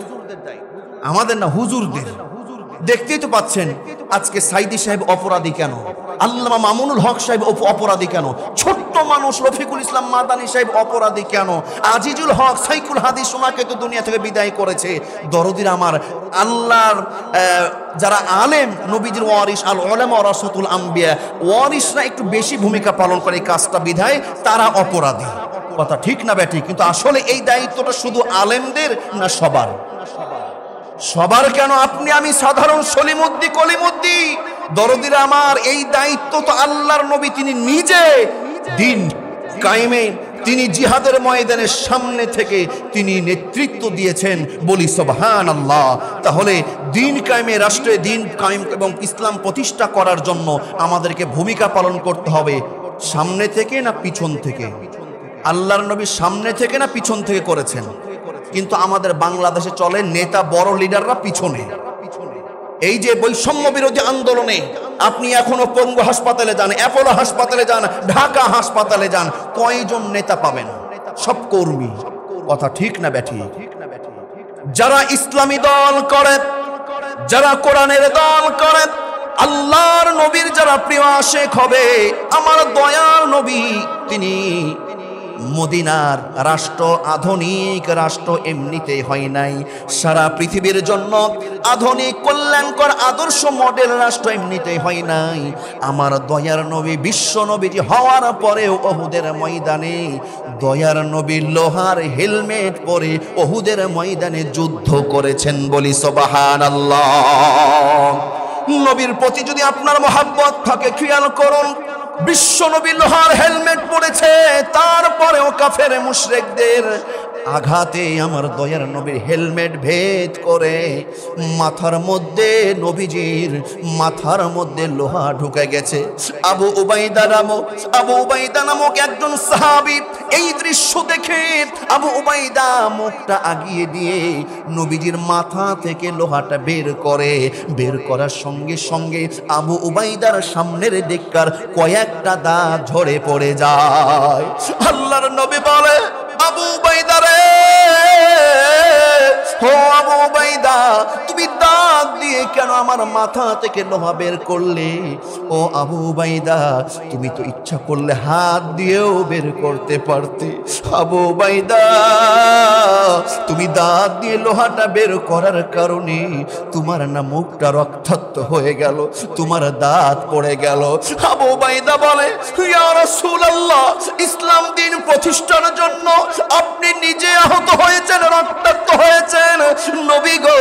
আমাদের না, হুজুরদের। দেখতেই তো পাচ্ছেন আজকে সাইদি সাহেব অপরাধী কেন, আল্লামা মামুনুল হক সাহেব অপরাধী কেন, ছোট্ট মানুষ রফিকুল ইসলাম মাদানী সাহেব অপরাধী কেন, আজিজুল হক সাইকুল হাদিস ওনাকে তো দুনিয়া থেকে বিদায় করেছে। দরদির আমার, আল্লাহর যারা আলেম, নবীজির ওয়ারিস, আল উলামা ওয়ারাসাতুল আম্বিয়া, ওয়ারিসরা একটু বেশি ভূমিকা পালন করে এই কাজটা, বিধায় তারা অপরাধী। কথা ঠিক না বেঠিক? কিন্তু আসলে এই দায়িত্বটা শুধু আলেমদের না সবার? সবার কেন? আপনি আমি সাধারণ সলিমুদ্দি কলিমুদ্দি, দরদিরা আমার, এই দায়িত্ব তো আল্লাহর নবী তিনি নিজে দিন কায়েমে, তিনি জিহাদের ময়দানের সামনে থেকে তিনি নেতৃত্ব দিয়েছেন। বলি সুবহানাল্লাহ। তাহলে দিন কায়েমে, রাষ্ট্রে দিন কায়েম এবং ইসলাম প্রতিষ্ঠা করার জন্য আমাদেরকে ভূমিকা পালন করতে হবে। সামনে থেকে না পিছন থেকে? আল্লাহর নবী সামনে থেকে না পিছন থেকে করেছেন? কিন্তু আমাদের বাংলাদেশে চলে নেতা, বড় লিডাররা পিছনে। এই যে বৈষম্য বিরোধী আন্দোলনে আপনি এখনো পঙ্গু হাসপাতালে যান, অ্যাপোলো হাসপাতালে যান, ঢাকা হাসপাতালে যান, কয়জন নেতা পাবেন? সব কর্মী। কথা ঠিক না বেঠিক? যারা ইসলামী দল করে, যারা কোরআনের দল করে, আল্লাহর নবীর যারা প্রিয় আশেক হবে, আমার দয়ার নবী তিনি মদিনার রাষ্ট্র, আধুনিক রাষ্ট্র এমনিতে হয় নাই। সারা পৃথিবীর জন্য আধুনিক কল্যাণকর আদর্শ মডেল রাষ্ট্র এমনিতে হয় নাই। আমার দয়ার নবী বিশ্ব নবীজি হওয়ার পরেও উহুদের ময়দানে দয়ার নবী লোহার হেলমেট পরে উহুদের ময়দানে যুদ্ধ করেছেন। বলি সুবহানাল্লাহ। নবীর প্রতি যদি আপনার মহব্বত থাকে, খেয়াল করুন, বিশ্ব নবী লোহার হেলমেট পরেছে, তারপরেও কাফের মুশরিকদের আঘাতে আমার দয়ার নবীর হেলমেট ভেদ করে মাথার মধ্যে, নবীজির মাথার মধ্যে লোহা ঢুকে গেছে। আবু উবাইদা নামক একজন সাহাবী এই দৃশ্য দেখে আবু উবাইদা মুখটা আগিয়ে দিয়ে নবীজির মাথা থেকে লোহাটা বের করে। বের করার সঙ্গে সঙ্গে আবু উবাইদার সামনের দিককার কয়েকটা দাঁত ঝরে পড়ে যায়। আল্লাহর নবী বলে, আবু উবাইদা রে, ও আবু উবাইদা, তুমি দাঁত দিয়ে কেন আমার মাথা থেকে লোহা বের করলে? ও আবু উবাইদা, তুমি তো ইচ্ছা করলে হাত দিয়েও বের করতে পারতে। আবু উবাইদা, তুমি দাঁত দিয়ে লোহাটা বের করার কারণে তোমার না মুখটা রক্তাক্ত হয়ে গেল, তোমার দাঁত পড়ে গেল। আবু উবাইদা বলে, ইয়া রাসূলুল্লাহ, ইসলাম দিন প্রতিষ্ঠার জন্য আপনি নিজে আহত হয়েছেন, রক্তাক্ত হয়েছেন। নবী গো,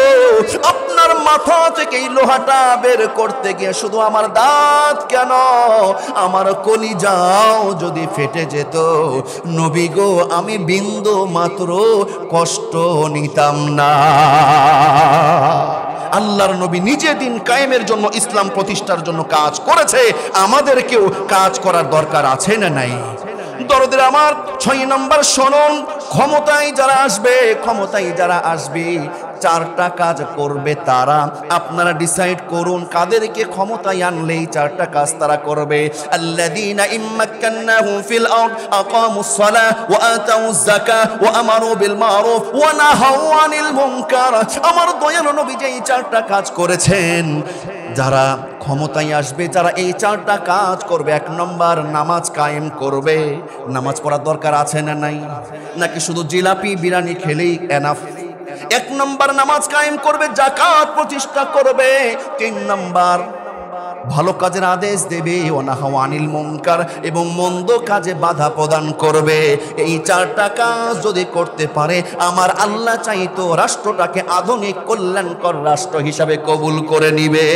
আপনার মাথা থেকে এই লোহাটা বের করতে গিয়ে শুধু আমার দাঁত কেন, আমার কলিজাও যদি ফেটে যেত, নবী গো, আমি বিন্দু মাত্র কষ্ট নিতাম না। আল্লাহর নবী নিজে দিন কায়েমের জন্য, ইসলাম প্রতিষ্ঠার জন্য কাজ করেছে। আমাদেরকেও কাজ করার দরকার আছে না নাই? দরদের আমার 6 নম্বর শুনুন, ক্ষমতায় যারা আসবে চারটা কাজ করবে তারা। আপনারা ডিসাইড করুন কাদেরকে ক্ষমতায় আনলে এই চারটা কাজ তারা করবে। আল্লাযীনা ইম্মাক্কান্নাহুম ফিল আরদ আকামুস সালাহ ওয়া আতাউজ যাকাহ ওয়া আমারু বিল মারুফ ওয়া নাহাউ আনিল মুনকার। আমার দয়ালু নবী যে এই চারটা কাজ করেছেন, যারা ক্ষমতায় আসবে, যারা এই চারটা কাজ করবে, এক নম্বর নামাজ কায়েম করবে। নামাজ পড়ার দরকার আছে না নাই? নাকি শুধু জিলাপি বিরিয়ানি খেলেই এনাফ? এক নম্বর নামাজ কায়েম করবে, যাকাত প্রতিষ্ঠা করবে। তিন নম্বর ভালো কাজের আদেশ দেবে, ওয়ানাহাউ আনিল মুনকার, এবং মন্দ কাজে বাধা প্রদান করবে। এই চারটা কাজ যদি করতে পারে, আমার আল্লাহ চাইতো রাষ্ট্রটাকে আধুনিক কল্যাণকর রাষ্ট্র হিসাবে কবুল করে নিবে।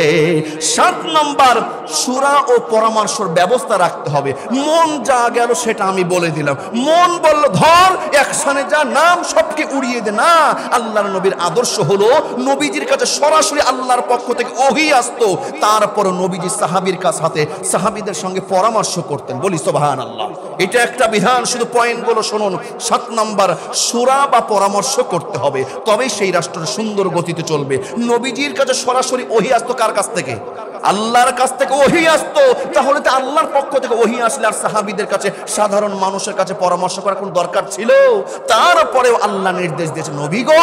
7 নম্বর শূরা ও পরামর্শের ব্যবস্থা রাখতে হবে। মন যা গেল সেটা আমি বলে দিলাম, মন বলল ধর একসানে যা, নাম সবকে উড়িয়ে দে না। আল্লাহর নবীর আদর্শ হলো নবীজির কাছে সরাসরি আল্লাহর পক্ষ থেকে ওহী আসতো, তারপর নবীজি সাহাবীর কাছ হাতে সাহাবীদের সঙ্গে পরামর্শ করতেন। বলি সুবহানাল্লাহ। এটা একটা বিধান, শুধু পয়েন্টগুলো শুনুন। 7 নম্বর শূরা বা পরামর্শ করতে হবে, তবেই সেই রাষ্ট্র সুন্দর গতিতে চলবে। নবীজির কাছে সরাসরি ওহী আসতো কার কাছ থেকে? আল্লাহর কাছ থেকে ওহী আসতো। তাহলে তো আল্লাহর পক্ষ থেকে ওহী আসলে আর সাহাবীদের কাছে, সাধারণ মানুষের কাছে পরামর্শ করার কোনো দরকার ছিল? তারপরেও আল্লাহ নির্দেশ দিয়েছে, নবী গো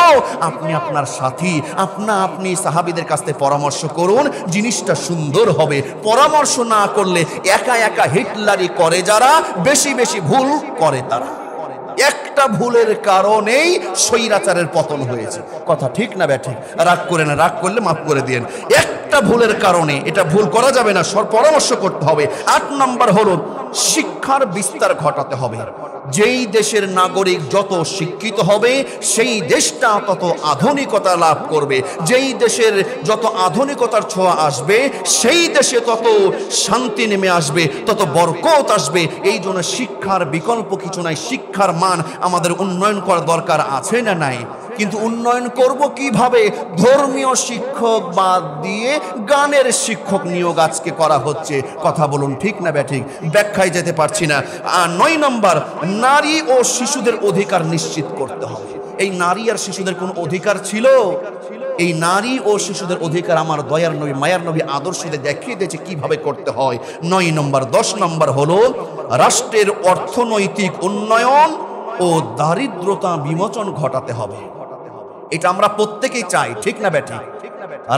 আপনি আপনার সাথী, আপনি সাহাবীদের কাছ থেকে পরামর্শ করুন, জিনিসটা সুন্দর হবে। পরামর্শ না করলে একা একা হিটলারি করে যারা, বেশি বেশি ভুল করে তারা। একটা ভুলের কারণেই স্বৈরাচারের পতন হয়েছে। কথা ঠিক না ব্যাঠিক? রাগ করে না, রাগ করলে মাফ করে দিয়েন। একটা ভুলের কারণে, এটা ভুল করা যাবে না, পরামর্শ করতে হবে। 8 নম্বর হলো শিক্ষার বিস্তার ঘটাতে হবে। যেই দেশের নাগরিক যত শিক্ষিত হবে, সেই দেশটা তত আধুনিকতা লাভ করবে। যেই দেশের যত আধুনিকতার ছোঁয়া আসবে, সেই দেশে তত শান্তি নেমে আসবে, তত বরকত আসবে। এই জন্য শিক্ষার বিকল্প কিছু নাই। শিক্ষার মান আমাদের উন্নয়ন করার দরকার আছে না নাই? কিন্তু উন্নয়ন করব কিভাবে? ধর্মীয় শিক্ষক বাদ দিয়ে গানের শিক্ষক নিয়োগ আজকে করা হচ্ছে। কথা বলুন ঠিক না ব্যাঠিক? ব্যাখ্যায় যেতে পারছি না। 9 নম্বর নারী ও শিশুদের অধিকার নিশ্চিত করতে হবে। এই নারী আর শিশুদের কোন অধিকার ছিল? এই নারী ও শিশুদের অধিকার আমার দয়ার নবী, মায়ার নবী আদর্শতে দেখিয়ে দিয়েছে কিভাবে করতে হয়। 9 নম্বর। 10 নম্বর হলো রাষ্ট্রের অর্থনৈতিক উন্নয়ন ও দারিদ্রতা বিমোচন ঘটাতে হবে। এটা আমরা প্রত্যেকেই চাই, ঠিক না ব্যাটি?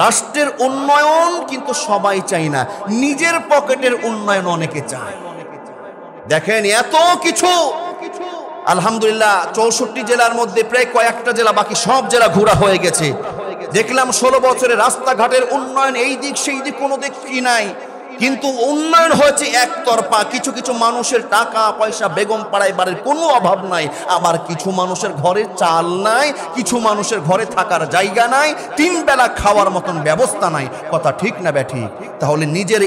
রাষ্ট্রের উন্নয়ন কিন্তু সবাই চাই না, নিজের পকেটের উন্নয়ন অনেকে চায়। দেখেন এত কিছু, আলহামদুলিল্লাহ 64 জেলার মধ্যে প্রায় কয়েকটা জেলা, বাকি সব জেলা ঘোরা হয়ে গেছে। দেখলাম 16 বছরে রাস্তাঘাটের উন্নয়ন, এই দিক সেই দিক কোনো দিক কি নাই, কিন্তু উন্নয়ন হয়েছে একতরফা। কিছু কিছু মানুষের টাকা পয়সা, বেগম পাড়ায় বাড়ির কোনো অভাব নাই, আবার কিছু মানুষের ঘরে চাল নাই, কিছু মানুষের ঘরে থাকার জায়গা নাই, 3 বেলা খাওয়ার মতন ব্যবস্থা নাই। কথা ঠিক না ব্যাঠি? তাহলে নিজের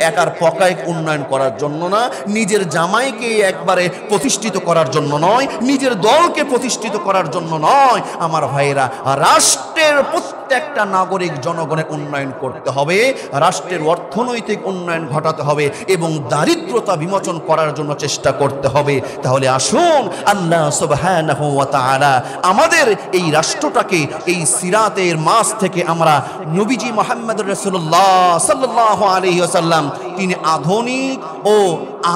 একার পকায় উন্নয়ন করার জন্য না, নিজের জামাইকে একবারে প্রতিষ্ঠিত করার জন্য নয়, নিজের দলকে প্রতিষ্ঠিত করার জন্য নয়, আমার ভাইয়েরা রাষ্ট্রের প্রত্যেকটা নাগরিক জনগণের উন্নয়ন করতে হবে, রাষ্ট্রের অর্থনৈতিক উন্নয়ন ঘটাতে হবে এবং দারিদ্রতা বিমোচন করার জন্য চেষ্টা করতে হবে। তাহলে আসুন আল্লাহ সুবহানাহু ওয়া তাআলা আমাদের এই রাষ্ট্রটাকে এই সিরাতের মাস থেকে আমরা নবীজি মুহাম্মদুর রাসূলুল্লাহ সাল্লাল্লাহু আলাইহি ওয়াসাল্লাম, তিনি আধুনিক ও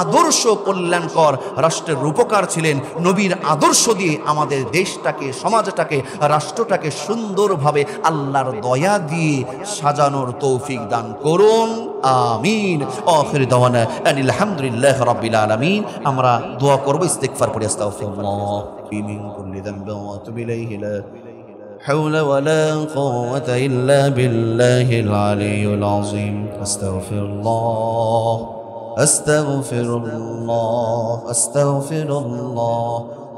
আদর্শ কল্যাণকর রাষ্ট্রের রূপকার ছিলেন। নবীর আদর্শ দিয়ে আমাদের দেশটাকে, সমাজটাকে, রাষ্ট্রটাকে সুন্দরভাবে আল্লাহর দয়া দিয়ে সাজানোর তৌফিক দান করুন, আমিন। আখির দাওয়ানা আনিল হামদুলিল্লাহি রাব্বিল আলামিন। আমরা দোয়া করব, ইস্তিগফার পড়ি। আস্তাগফিরুল্লাহ মিন কুল্লি যামবিন ওয়া আতুবু ইলাইহি লা حول ولا قوة إلا بالله العلي العظيم. أستغفر الله أستغفر الله أستغفر الله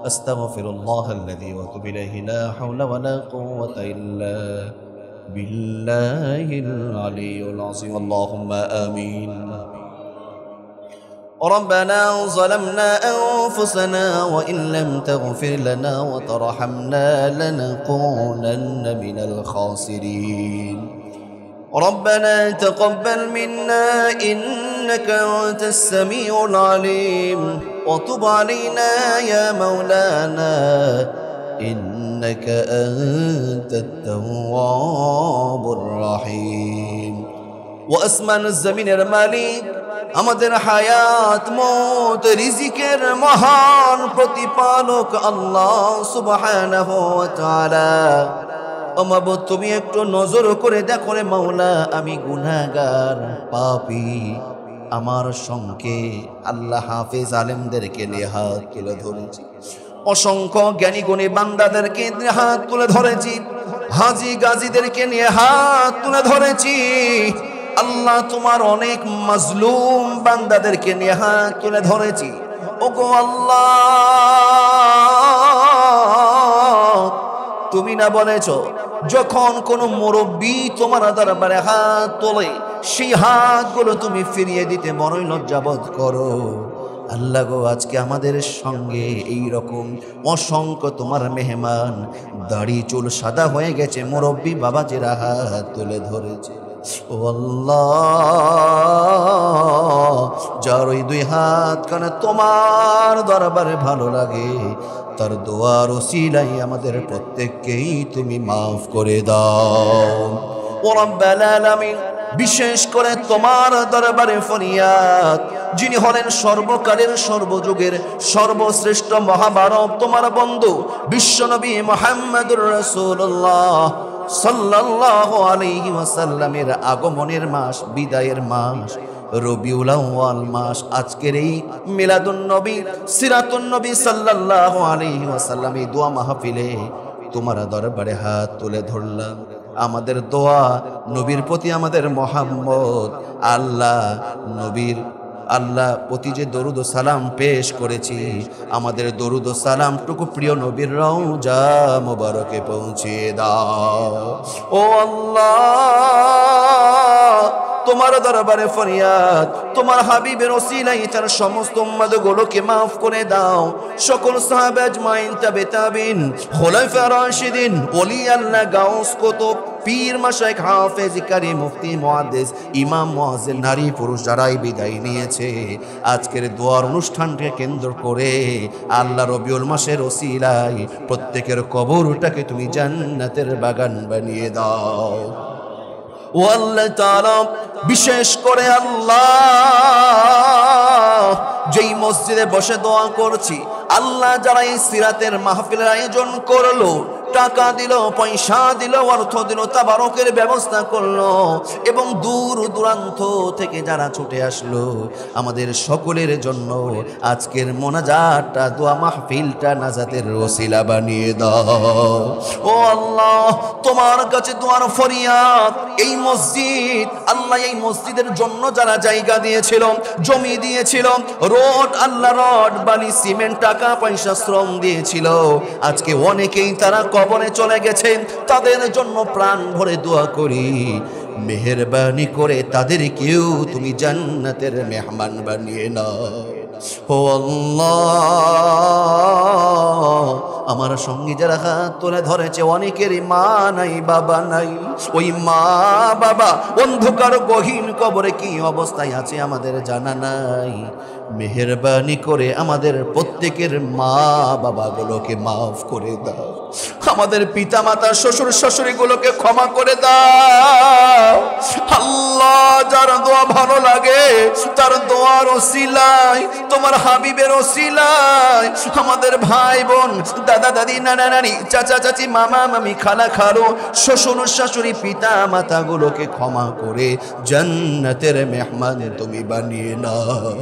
أستغفر الله الذي وأتوب إليه لا حول ولا قوة إلا بالله العلي العظيم. اللهم آمين. ربنا ظلمنا أنفسنا وإن لم تغفر لنا وترحمنا لنكونن من الخاسرين. ربنا تقبل منا إنك أنت السميع العليم وتب علينا يا مولانا إنك أنت التواب الرحيم وأسمان الزمين المالك আমাদের হায়াত মত রিজিকের মহান প্রতিপালক আল্লাহ সুবহানাহু ওয়া তাআলা আমাবো তুমি একটু নজর করে দেখো রে মাওলা আমি গুনাহগার পাপী আমার সঙ্গে আল্লাহ হাফেজ আলেমদেরকে নিয়ে হাত তুলে ধরেছি অসংখ্য জ্ঞানী গুণী বান্দাদেরকে নিয়ে হাত তুলে ধরেছি হাজী গাজীদেরকে নিয়ে হাত তুলে ধরেছি আল্লাহ তোমার অনেক মাজলুম বান্দাদেরকে নিয়ে হাত তুলে ধরেছি ওগো আল্লাহ তুমি না বলেছো যখন কোন মুরব্বী তোমার দরবারে হাত তোলে সেই হাতগুলো তুমি ফিরিয়ে দিতে বড়ই লজ্জাবোধ করো আল্লাহ গো আজকে আমাদের সঙ্গে এই রকম অসংখ্য তোমার মেহমান দাড়ি চুল সাদা হয়ে গেছে মুরব্বী বাবাজিরা হাত তুলে ধরেছে ও আল্লাহ যার ওই দুই হাত কানে তোমার দরবারে ভালো লাগে তার দোয়ার ওসিলাই আমাদের প্রত্যেককেই তুমি মাফ করে দাও ও রব্বুল আলামিন বিশেষ করে তোমার দরবারে ফরিয়াদ যিনি হলেন সর্বকালের সর্বযুগের সর্বশ্রেষ্ঠ মহামানব তোমার বন্ধু বিশ্বনবী মুহাম্মদুর রাসূলুল্লাহ সাল্লাল্লাহু আলাইহি ওয়াসাল্লামের আগমনের মাস বিদায়ের মাস রবিউল আউয়াল মাস আজকের এই মিলাদুন নবী সিরাতুন নবী সাল্লাল্লাহু আলাইহি ওয়াসাল্লাম এই দোয়া মাহফিলে তোমার দরবারে হাত তুলে ধরলাম আমাদের দোয়া নবীর প্রতি আমাদের মুহাম্মদ আল্লাহ নবীর আল্লাহ প্রতি যে দরুদ ও সালাম পেশ করেছি আমাদের দরুদ ও সালামটুকু প্রিয় নবীর রওজা মোবারকে পৌঁছে দাও ও আল্লাহ তোমার দরবারে ফরিয়াদ তোমার হাবিবের ওসিলায় তার সমস্ত উম্মতগুলোকে maaf করে দাও সকল সাহাবা আজমাইন তাবে তাবিন খুলাফা রাশিদিন ওলি আল্লাহ গাউস কুতুব পীর মাশায়েখ হাফেজ কারি মুফতি মুহাদ্দিস ইমাম মুয়াজ্জিন নারী পুরুষ যারাই বিদায় নিয়েছে আজকের দোয়ার অনুষ্ঠানকে কেন্দ্র করে আল্লাহ রবিউল মাসের ওসিলায় প্রত্যেকের কবরটাকে তুমি জান্নাতের বাগান বানিয়ে দাও ও আল্লাহ তাআলা বিশেষ করে আল্লাহ যেই মসজিদে বসে দোয়া করছি আল্লাহ যারা এই সিরাতের মাহফিলের আয়োজন করলো টাকা দিল পয়সা দিল অর্থ দিল তাবারকের ব্যবস্থা করলো এবং দূর দূরান্ত থেকে যারা ছুটে আসলো আমাদের সকলের জন্য আজকের মোনাজাতটা দোয়া মাহফিলটা নাজাতের ওসিলা বানিয়ে দাও ও আল্লাহ তোমার কাছে দোয়ার ফরিয়াদ এই মসজিদ আল্লাহ এই মসজিদের জন্য যারা জায়গা দিয়েছিল জমি দিয়েছিল রোড আল্লাহ রড বালি সিমেন্ট টাকা পয়সা শ্রম দিয়েছিল আজকে অনেকেই তারা কবরে চলে গেছেন তাদের জন্য প্রাণ ভরে দোয়া করি মেহেরবানি করে তাদেরকেও তুমি জান্নাতের মেহমান বানিয়ে নাও ও আল্লাহ আমার সঙ্গে যারা হাত তুলে ধরেছে অনেকেরই মা নাই বাবা নাই ওই মা বাবা অন্ধকার গহীন কবরে কি অবস্থায় আছে আমাদের জানা নাই মেহেরবানি করে আমাদের প্রত্যেকের মা বাবাগুলোকে মাফ করে দাও আমাদের পিতা মাতা শ্বশুর শাশুড়িগুলোকে ক্ষমা করে দাও আল্লাহ যার দোয়া ভালো লাগে তার দোয়ার ওসিলায় তোমার হাবিবের ওসিলায় আমাদের ভাই বোন দাদা দাদি নানা নানি চাচা চাচি মামা মামি খালা খালু শ্বশুর শাশুড়ি পিতা মাতাগুলোকে ক্ষমা করে জান্নাতের মেহমান তুমি বানিয়ে নাও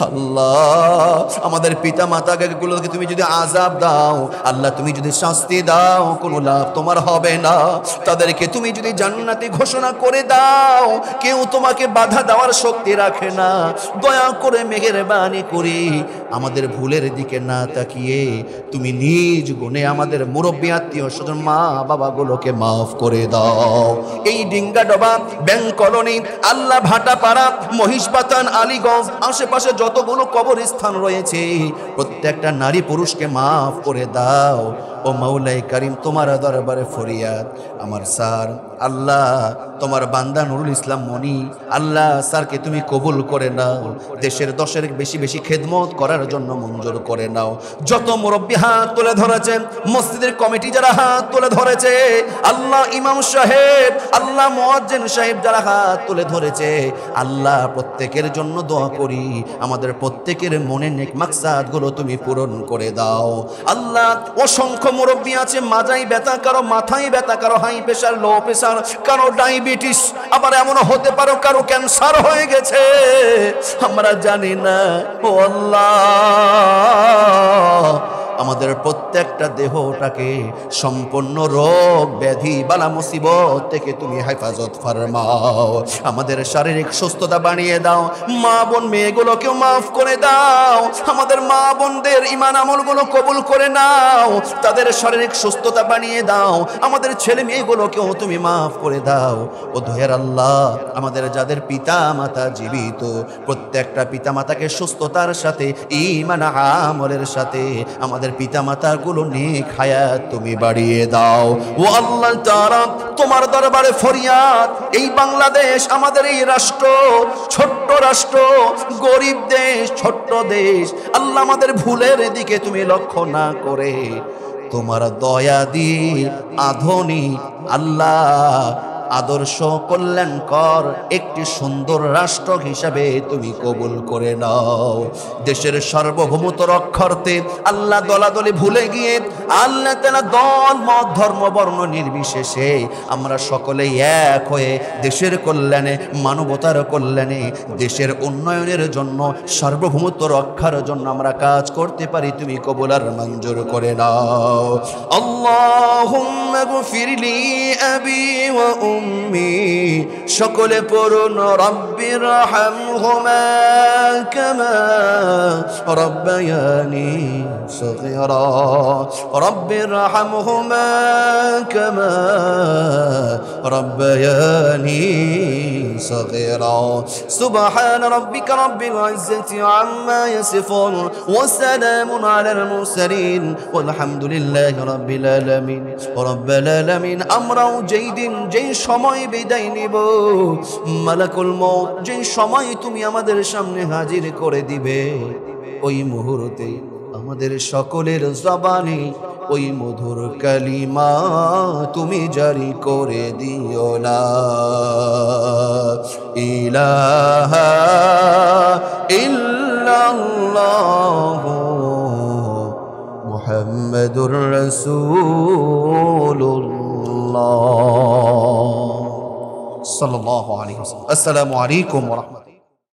আল্লাহ আমাদের পিতা মাতাগুলোকে তুমি যদি আযাব দাও আল্লাহ তুমি যদি শাস্তি দাও কোনো লাভ তোমার হবে না তাদেরকে তুমি যদি জান্নাতি ঘোষণা করে দাও কেউ তোমাকে বাধা দেওয়ার শক্তি রাখে না দয়া করে মেহেরবানি করে আমাদের ভুলের দিকে না তাকিয়ে তুমি নিজ গুণে আমাদের মুরব্বি আত্মীয় স্বজন মা বাবাগুলোকে মাফ করে দাও এই ডিঙ্গাডোবা ব্যাংক কলোনি আল্লাহ ভাটাপাড়া মহিষবাতান আলীগঞ্জ আশেপাশে যতগুলো কবরস্থান রয়েছে প্রত্যেকটা নারী পুরুষকে মাফ করে দাও ও মাওলাই করিম, তোমার দরবারে ফরিয়াদ আমার স্যার, আল্লাহ তোমার বান্দা নুরুল ইসলাম মনি, আল্লাহ স্যারকে তুমি কবুল করে নাও, দেশের দশের বেশি বেশি খেদমত করার জন্য মঞ্জুর করে নাও। যত মুরব্বী হাত তুলে ধরেছে, মসজিদের কমিটি যারা হাত তুলে ধরেছে, আল্লাহ ইমাম সাহেব, আল্লাহ মুয়াজ্জিন সাহেব যারা হাত তুলে ধরেছে, আল্লাহ প্রত্যেকের জন্য দোয়া করি, আমাদের প্রত্যেকের মনে নেক মাকসাদ গুলো তুমি পূরণ করে দাও। আল্লাহ অসংখ্য মুরব্বী আছে, মাজায় ব্যথা, কারো মাথায় ব্যথা, কারো হাই প্রেশার, লো প্রেশার, কারো ডায়াবেটিস, আবার এমনও হতে পারো কারো ক্যান্সার হয়ে গেছে, আমরা জানি না। ও আল্লাহ, আমাদের প্রত্যেকটা দেহটাকে সম্পূর্ণ রোগ ব্যাধি বালা মুসিবত থেকে তুমি হেফাজত ফরমাও, আমাদের শারীরিক সুস্থতা বানিয়ে দাও, মা বোন মেয়েগুলোকেও মাফ করে দাও, আমাদের মা বোনদের ঈমান আমলগুলো কবুল করে নাও, তাদের শারীরিক সুস্থতা বানিয়ে দাও, আমাদের ছেলে মেয়েগুলোকেও তুমি মাফ করে দাও। ও দয়ার আল্লাহ, আমাদের যাদের পিতা মাতা জীবিত, প্রত্যেকটা পিতা মাতাকে সুস্থতার সাথে ঈমান আমলের সাথে আমাদের পিতা মাতা গুলো নেক হায়াত তুমি বাড়িয়ে দাও। ও আল্লাহ তাআলা, তোমার দরবারে ফরিয়াদ, এই বাংলাদেশ আমাদের এই রাষ্ট্র, ছোট্ট রাষ্ট্র, গরিব দেশ, ছোট্ট দেশ, আল্লাহ আমাদের ভুলের দিকে তুমি লক্ষ্য না করে তোমার দয়া দিয়ে আধুনিক আল্লাহ আদর্শ কল্যাণকর একটি সুন্দর রাষ্ট্র হিসাবে তুমি কবুল করে নাও। দেশের সার্বভৌমত্ব রক্ষার্থে আল্লাহ দলাদলি ভুলে গিয়ে, আল্লাহ তাআলা দল মত ধর্ম বর্ণ নির্বিশেষে আমরা সকলেই এক হয়ে দেশের কল্যাণে, মানবতার কল্যাণে, দেশের উন্নয়নের জন্য, সার্বভৌমত্ব রক্ষার জন্য আমরা কাজ করতে পারি, তুমি কবুল আর মঞ্জুর করে নাও। আল্লাহুম্মা গফিরলি আবি ওয়া সকলে পড়ুন, রব্বির হামহুমা কামা রব্বায়ানি সগীরা, রব্বির হামহুমা কামা রব্বায়ানি সগীরা। সুবহান রাব্বিকা রাব্বিল ইজ্জাতি আম্মা ইয়াসিফুন ওয়া সালামুন আলাল মুরসালিন ওয়ালহামদুলিল্লাহি রাব্বিল আলামিন। রব্বাল আলামিন, আমরাও যেই দিন যেই সময় বিদায় নিব, মালাকুল মউত যেই সময় তুমি আমাদের সামনে হাজির করে দিবে, ওই মুহূর্তে আমাদের সকলের জবানে ওই মধুর কালিমা তুমি জারি করে দিও, লা ইলাহা ইল্লাল্লাহু মুহাম্মাদুর রাসূলুল্লাহ সাল্লাল্লাহু আলাইহি ওয়াসাল্লাম। আসসালামু আলাইকুম ওয়া রাহমাতুল্লাহ।